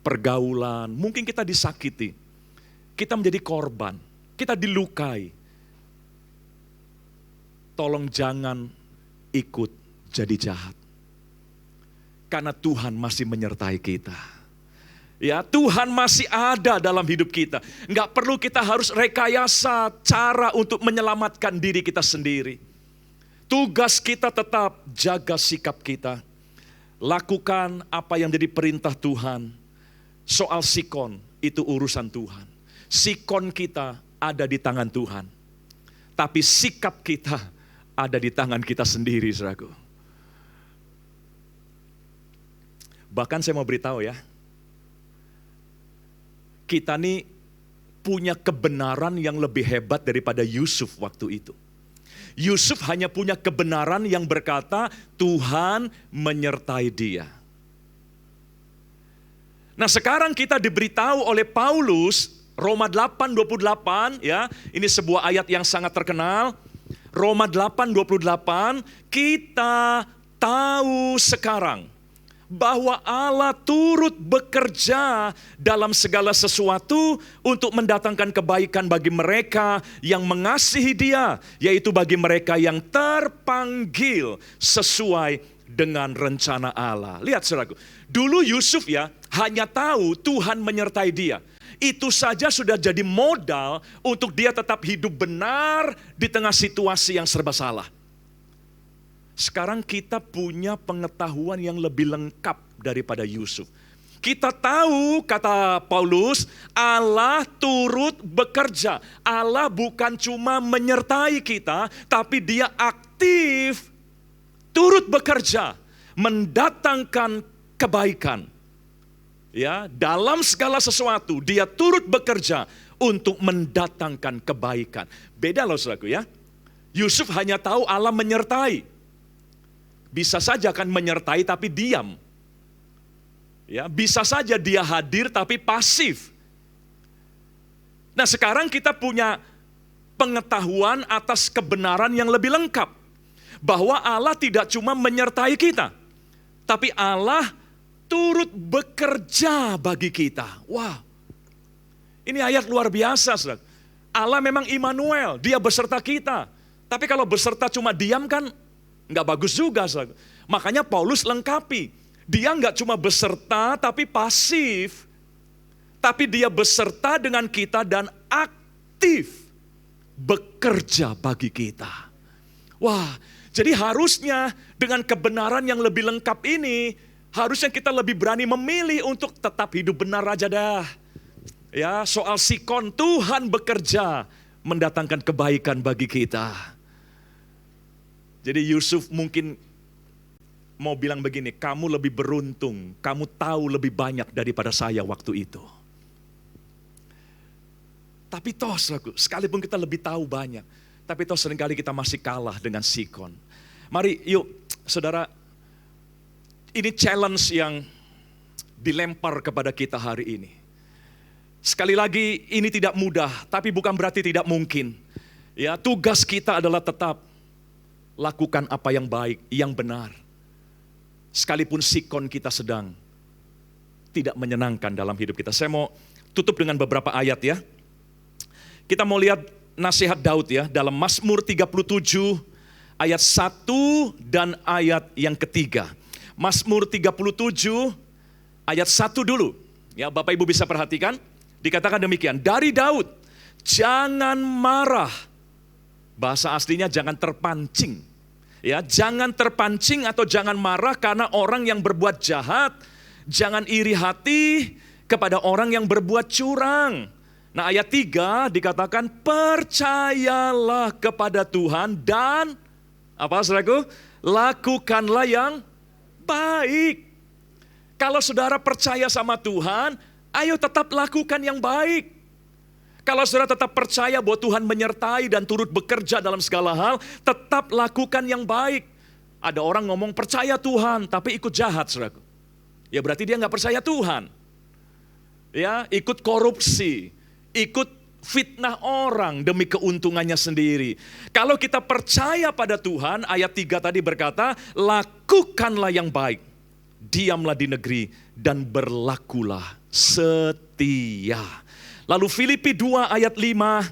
pergaulan, mungkin kita disakiti. Kita menjadi korban, kita dilukai. Tolong jangan ikut jadi jahat. Karena Tuhan masih menyertai kita. Ya, Tuhan masih ada dalam hidup kita. Enggak perlu kita harus rekayasa cara untuk menyelamatkan diri kita sendiri. Tugas kita tetap jaga sikap kita. Lakukan apa yang jadi perintah Tuhan. Soal sikon, itu urusan Tuhan. Sikon kita ada di tangan Tuhan. Tapi sikap kita ada di tangan kita sendiri, saudaraku. Bahkan saya mau beritahu ya, kita nih punya kebenaran yang lebih hebat daripada Yusuf waktu itu. Yusuf hanya punya kebenaran yang berkata Tuhan menyertai dia. Nah, sekarang kita diberitahu oleh Paulus, Roma 8:28 ya, ini sebuah ayat yang sangat terkenal. Roma 8:28, kita tahu sekarang bahwa Allah turut bekerja dalam segala sesuatu untuk mendatangkan kebaikan bagi mereka yang mengasihi Dia, yaitu bagi mereka yang terpanggil sesuai dengan rencana Allah. Lihat saudaraku, dulu Yusuf ya hanya tahu Tuhan menyertai dia. Itu saja sudah jadi modal untuk dia tetap hidup benar di tengah situasi yang serba salah. Sekarang kita punya pengetahuan yang lebih lengkap daripada Yusuf. Kita tahu, kata Paulus, Allah turut bekerja. Allah bukan cuma menyertai kita, tapi Dia aktif, turut bekerja, mendatangkan kebaikan. Ya, dalam segala sesuatu Dia turut bekerja untuk mendatangkan kebaikan. Beda loh saudaraku ya. Yusuf hanya tahu Allah menyertai. Bisa saja kan menyertai tapi diam. Ya, bisa saja dia hadir tapi pasif. Nah, sekarang kita punya pengetahuan atas kebenaran yang lebih lengkap. Bahwa Allah tidak cuma menyertai kita, tapi Allah turut bekerja bagi kita. Wah, ini ayat luar biasa, saudara. Allah memang Immanuel, Dia beserta kita. Tapi kalau beserta cuma diam kan nggak bagus juga, saudara. Makanya Paulus lengkapi. Dia nggak cuma beserta tapi pasif. Tapi dia beserta dengan kita dan aktif bekerja bagi kita. Wah, jadi harusnya dengan kebenaran yang lebih lengkap ini, harusnya kita lebih berani memilih untuk tetap hidup benar aja dah. Ya, soal sikon, Tuhan bekerja mendatangkan kebaikan bagi kita. Jadi Yusuf mungkin mau bilang begini, kamu lebih beruntung, kamu tahu lebih banyak daripada saya waktu itu. Tapi toh, sekalipun kita lebih tahu banyak, tapi toh seringkali kita masih kalah dengan sikon. Mari yuk saudara, ini challenge yang dilempar kepada kita hari ini. Sekali lagi ini tidak mudah, tapi bukan berarti tidak mungkin. Ya, tugas kita adalah tetap lakukan apa yang baik, yang benar. Sekalipun sikon kita sedang tidak menyenangkan dalam hidup kita. Saya mau tutup dengan beberapa ayat ya. Kita mau lihat nasihat Daud ya, dalam Mazmur 37 ayat 1 dan ayat yang ketiga. Mazmur 37 ayat 1 dulu. Ya, Bapak Ibu bisa perhatikan, dikatakan demikian, dari Daud, jangan marah. Bahasa aslinya jangan terpancing. Ya, jangan terpancing atau jangan marah karena orang yang berbuat jahat. Jangan iri hati kepada orang yang berbuat curang. Nah, ayat 3 dikatakan percayalah kepada Tuhan dan apa saudaraku? Lakukanlah yang baik. Kalau saudara percaya sama Tuhan, ayo tetap lakukan yang baik. Kalau saudara tetap percaya bahwa Tuhan menyertai dan turut bekerja dalam segala hal, tetap lakukan yang baik. Ada orang ngomong percaya Tuhan, tapi ikut jahat, saudaraku. Ya berarti dia nggak percaya Tuhan. Ya, ikut korupsi, ikut fitnah orang demi keuntungannya sendiri. Kalau kita percaya pada Tuhan, ayat 3 tadi berkata, lakukanlah yang baik, diamlah di negeri, dan berlakulah setia. Lalu Filipi 2 ayat 5,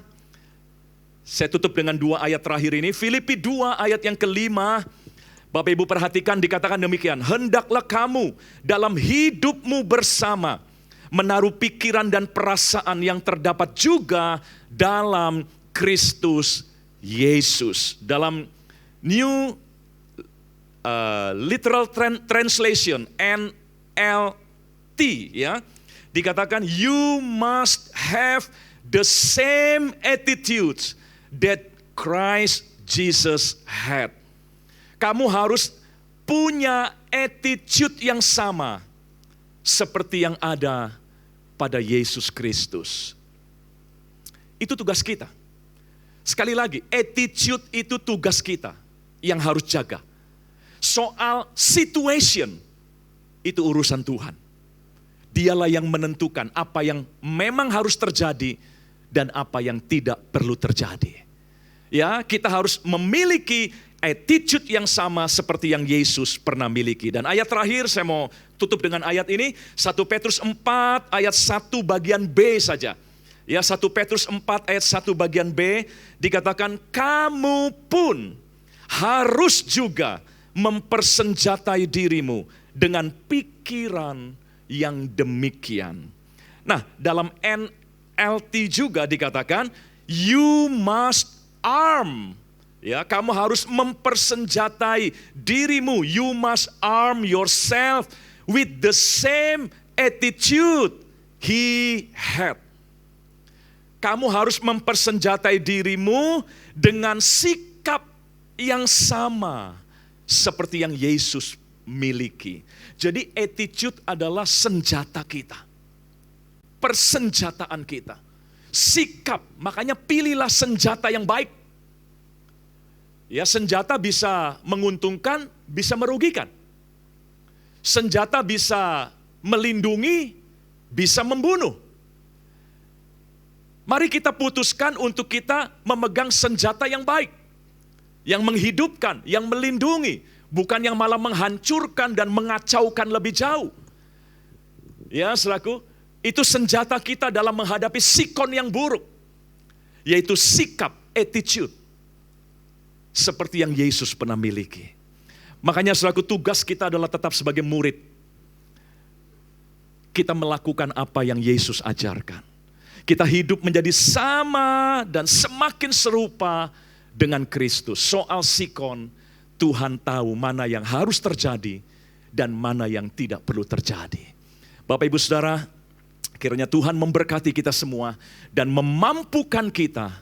saya tutup dengan 2 ayat terakhir ini. Filipi 2 ayat yang kelima, Bapak Ibu perhatikan dikatakan demikian, hendaklah kamu dalam hidupmu bersama menaruh pikiran dan perasaan yang terdapat juga dalam Kristus Yesus. Dalam New Literal Translation NLT ya, dikatakan you must have the same attitude that Christ Jesus had. Kamu harus punya attitude yang sama seperti yang ada pada Yesus Kristus. Itu tugas kita. Sekali lagi, attitude itu tugas kita yang harus jaga. Soal situation, itu urusan Tuhan. Dialah yang menentukan apa yang memang harus terjadi dan apa yang tidak perlu terjadi. Ya, kita harus memiliki attitude yang sama seperti yang Yesus pernah miliki. Dan ayat terakhir saya mau tutup dengan ayat ini, 1 Petrus 4 ayat 1 bagian B saja. Ya, 1 Petrus 4 ayat 1 bagian B dikatakan kamu pun harus juga mempersenjatai dirimu dengan pikiran yang demikian. Nah, dalam NLT juga dikatakan you must arm. Ya, kamu harus mempersenjatai dirimu. You must arm yourself with the same attitude he had. Kamu harus mempersenjatai dirimu dengan sikap yang sama seperti yang Yesus miliki. Jadi attitude adalah senjata kita. Persenjataan kita. Sikap, makanya pilihlah senjata yang baik. Ya, senjata bisa menguntungkan, bisa merugikan. Senjata bisa melindungi, bisa membunuh. Mari kita putuskan untuk kita memegang senjata yang baik. Yang menghidupkan, yang melindungi. Bukan yang malah menghancurkan dan mengacaukan lebih jauh. Ya, saudaraku, itu senjata kita dalam menghadapi sikon yang buruk. Yaitu sikap, attitude. Seperti yang Yesus pernah miliki. Makanya saudaraku, tugas kita adalah tetap sebagai murid. Kita melakukan apa yang Yesus ajarkan. Kita hidup menjadi sama dan semakin serupa dengan Kristus. Soal sikon, Tuhan tahu mana yang harus terjadi dan mana yang tidak perlu terjadi. Bapak Ibu Saudara, kiranya Tuhan memberkati kita semua dan memampukan kita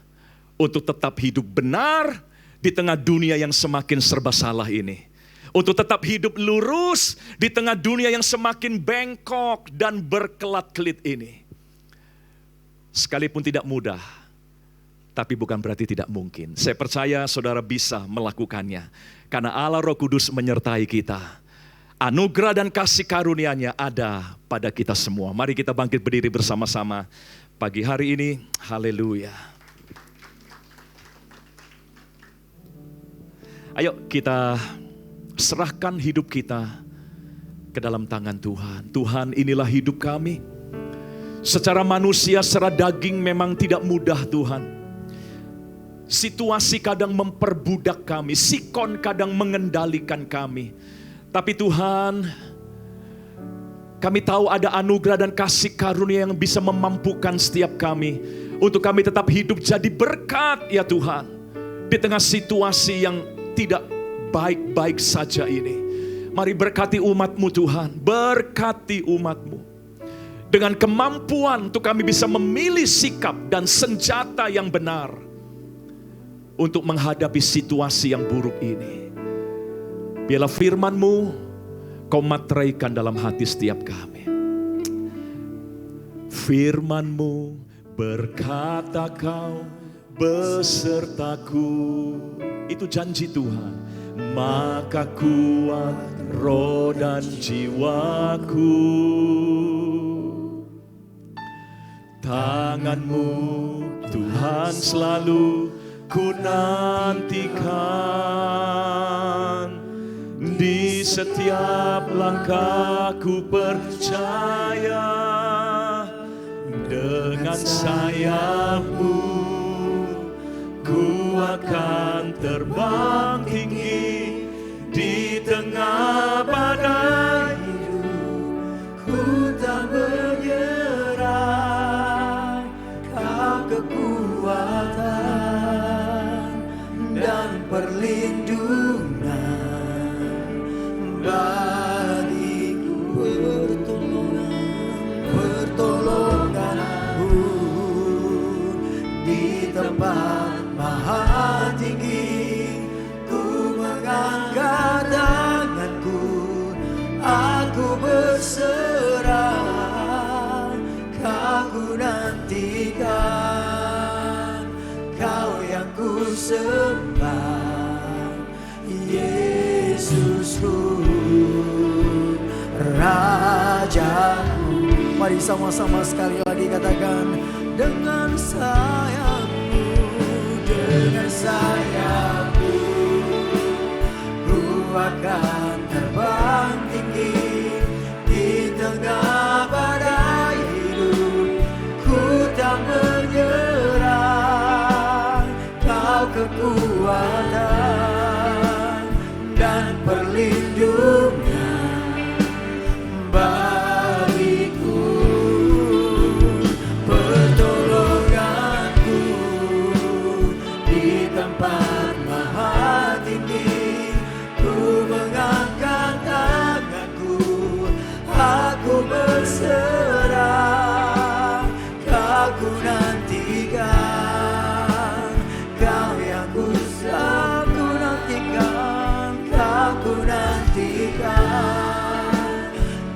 untuk tetap hidup benar di tengah dunia yang semakin serba salah ini. Untuk tetap hidup lurus di tengah dunia yang semakin bengkok dan berkelat-kelit ini. Sekalipun tidak mudah, tapi bukan berarti tidak mungkin. Saya percaya saudara bisa melakukannya. Karena Allah Roh Kudus menyertai kita. Anugerah dan kasih karunia-Nya ada pada kita semua. Mari kita bangkit berdiri bersama-sama pagi hari ini. Haleluya. Ayo kita serahkan hidup kita ke dalam tangan Tuhan. Tuhan, inilah hidup kami. Secara manusia, secara daging memang tidak mudah Tuhan. Situasi kadang memperbudak kami, sikon kadang mengendalikan kami. Tapi Tuhan, kami tahu ada anugerah dan kasih karunia yang bisa memampukan setiap kami. Untuk kami tetap hidup jadi berkat ya Tuhan. Di tengah situasi yang tidak baik-baik saja ini. Mari berkati umat-Mu Tuhan, berkati umat-Mu. Dengan kemampuan untuk kami bisa memilih sikap dan senjata yang benar. Untuk menghadapi situasi yang buruk ini. Biarlah firman-Mu Kau materaikan dalam hati setiap kami. Firman-Mu berkata Kau besertaku. Itu janji Tuhan. Maka kuat roh dan jiwaku. Tangan-Mu Tuhan selalu ku nantikan. Di setiap langkahku percaya. Dengan sayap-Mu ku akan terbang tinggi di nantikan, Kau yang ku sembah, Yesusku, Rajaku. Mari sama-sama sekali lagi katakan, dengan sayapmu, dengan sayapmu, ku akan terbang tinggi di tengah badai hidup. Ku tak menyerah, Kau kekuatan dan perlindungan bagiku, pertolonganku di tempat maha tinggi. Ku mengangkat tanganku, aku berserah, Kau ku nantikan, Kau yang ku nantikan, Kau ku nantikan,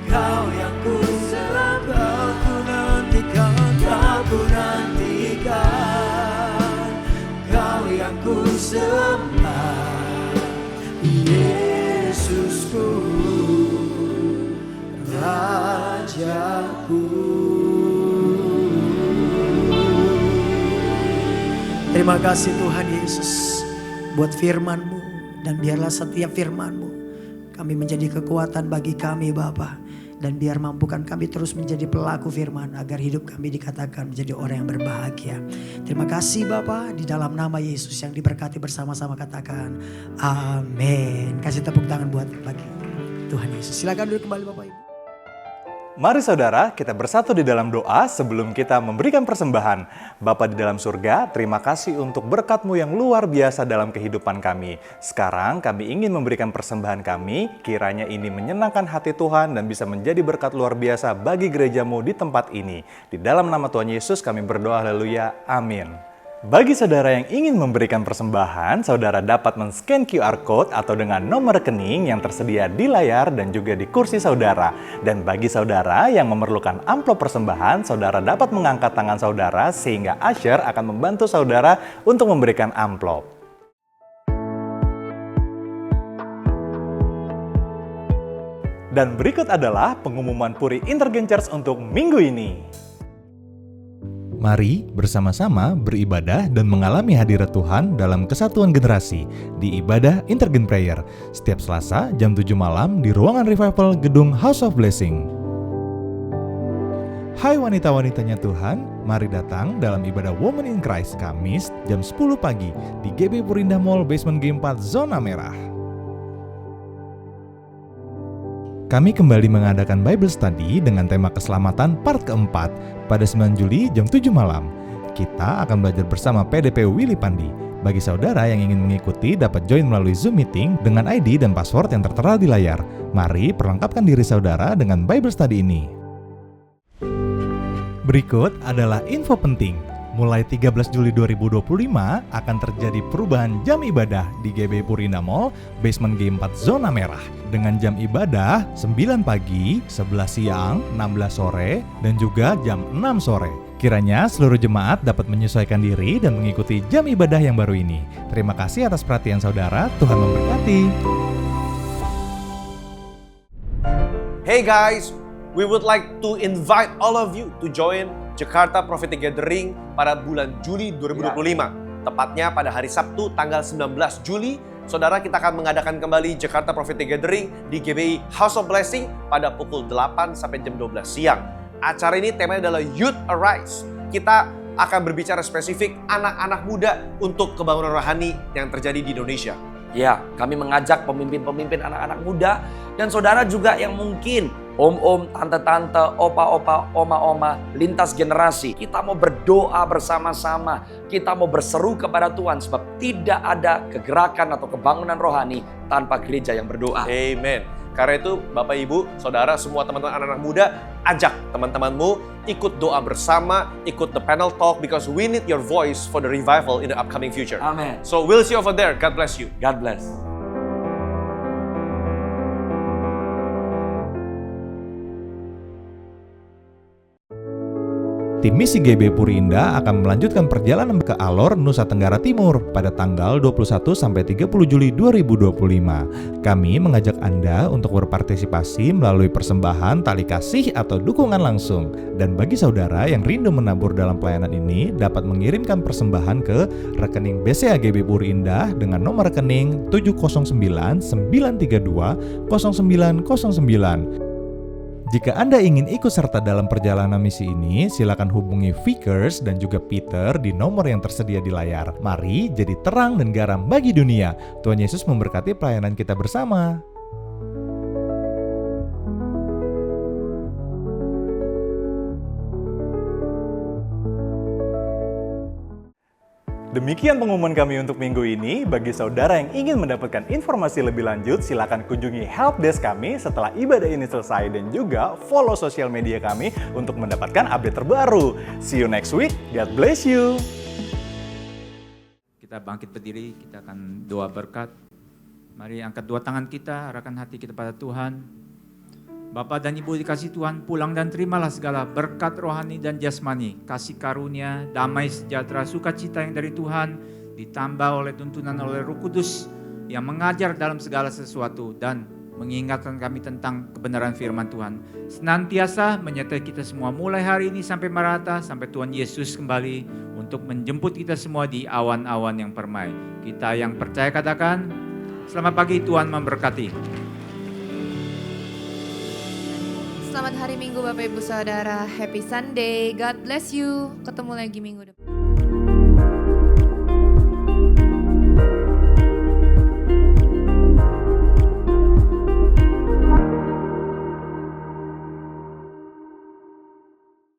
Kau yang ku sembah, ku nantikan, Kau ku nantikan, Kau yang ku sembah, Yesusku, Rajaku. Terima kasih Tuhan Yesus buat firman-Mu, dan biarlah setiap firman-Mu kami menjadi kekuatan bagi kami Bapa, dan biar mampukan kami terus menjadi pelaku firman agar hidup kami dikatakan menjadi orang yang berbahagia. Terima kasih Bapa, di dalam nama Yesus yang diberkati bersama-sama katakan amin. Kasih tepuk tangan buat bagi Tuhan Yesus. Silakan duduk kembali Bapak Ibu. Mari saudara, kita bersatu di dalam doa sebelum kita memberikan persembahan. Bapa di dalam surga, terima kasih untuk berkat-Mu yang luar biasa dalam kehidupan kami. Sekarang kami ingin memberikan persembahan kami, kiranya ini menyenangkan hati Tuhan dan bisa menjadi berkat luar biasa bagi gereja-Mu di tempat ini. Di dalam nama Tuhan Yesus kami berdoa, haleluya, amin. Bagi saudara yang ingin memberikan persembahan, saudara dapat men-scan QR Code atau dengan nomor rekening yang tersedia di layar dan juga di kursi saudara. Dan bagi saudara yang memerlukan amplop persembahan, saudara dapat mengangkat tangan saudara sehingga usher akan membantu saudara untuk memberikan amplop. Dan berikut adalah pengumuman Puri Intergen Church untuk minggu ini. Mari bersama-sama beribadah dan mengalami hadirat Tuhan dalam kesatuan generasi di ibadah Intergen Prayer setiap Selasa jam 7 malam di ruangan Revival Gedung House of Blessing. Hai wanita-wanitanya Tuhan, mari datang dalam ibadah Women in Christ Kamis jam 10 pagi di GB Purindah Mall Basement G4 Zona Merah. Kami kembali mengadakan Bible Study dengan tema keselamatan part keempat pada 9 Juli jam 7 malam. Kita akan belajar bersama PDP Willy Pandi. Bagi saudara yang ingin mengikuti dapat join melalui Zoom meeting dengan ID dan password yang tertera di layar. Mari perlengkapkan diri saudara dengan Bible Study ini. Berikut adalah info penting. Mulai 13 Juli 2025 akan terjadi perubahan jam ibadah di GB Purindah Mall, Basement G4 Zona Merah. Dengan jam ibadah 9 pagi, 11 siang, 16 sore, dan juga jam 6 sore. Kiranya seluruh jemaat dapat menyesuaikan diri dan mengikuti jam ibadah yang baru ini. Terima kasih atas perhatian saudara, Tuhan memberkati. Hey guys, we would like to invite all of you to join Jakarta Prophetic Gathering pada bulan Juli 2025. Tepatnya pada hari Sabtu tanggal 19 Juli, saudara, kita akan mengadakan kembali Jakarta Prophetic Gathering di GBI House of Blessing pada pukul 8 sampai jam 12 siang. Acara ini temanya adalah Youth Arise. Kita akan berbicara spesifik anak-anak muda untuk kebangunan rohani yang terjadi di Indonesia. Ya, kami mengajak pemimpin-pemimpin anak-anak muda dan saudara juga yang mungkin om-om, tante-tante, opa-opa, oma-oma, lintas generasi. Kita mau berdoa bersama-sama. Kita mau berseru kepada Tuhan sebab tidak ada kegerakan atau kebangunan rohani tanpa gereja yang berdoa. Amen. Karena itu Bapak Ibu, Saudara, semua teman-teman anak-anak muda, ajak teman-temanmu ikut doa bersama, ikut the panel talk because we need your voice for the revival in the upcoming future. Amen. So we'll see you over there. God bless you. God bless. Tim misi GB Puri Indah akan melanjutkan perjalanan ke Alor, Nusa Tenggara Timur pada tanggal 21 sampai 30 Juli 2025. Kami mengajak Anda untuk berpartisipasi melalui persembahan, tali kasih, atau dukungan langsung. Dan bagi saudara yang rindu menabur dalam pelayanan ini, dapat mengirimkan persembahan ke rekening BCA GB Puri Indah dengan nomor rekening 709 932 0909. Jika Anda ingin ikut serta dalam perjalanan misi ini, silakan hubungi Vickers dan juga Peter di nomor yang tersedia di layar. Mari jadi terang dan garam bagi dunia. Tuhan Yesus memberkati pelayanan kita bersama. Demikian pengumuman kami untuk minggu ini. Bagi saudara yang ingin mendapatkan informasi lebih lanjut, silakan kunjungi helpdesk kami setelah ibadah ini selesai dan juga follow sosial media kami untuk mendapatkan update terbaru. See you next week. God bless you. Kita bangkit berdiri, kita akan doa berkat. Mari angkat dua tangan kita, arahkan hati kita pada Tuhan. Bapak dan Ibu dikasih Tuhan, pulang dan terimalah segala berkat rohani dan jasmani, kasih karunia, damai sejahtera, sukacita yang dari Tuhan, ditambah oleh tuntunan oleh Roh Kudus yang mengajar dalam segala sesuatu dan mengingatkan kami tentang kebenaran firman Tuhan. Senantiasa menyertai kita semua mulai hari ini sampai merata, sampai Tuhan Yesus kembali untuk menjemput kita semua di awan-awan yang permai. Kita yang percaya katakan, selamat pagi, Tuhan memberkati. Selamat hari Minggu Bapak Ibu Saudara. Happy Sunday. God bless you. Ketemu lagi minggu depan.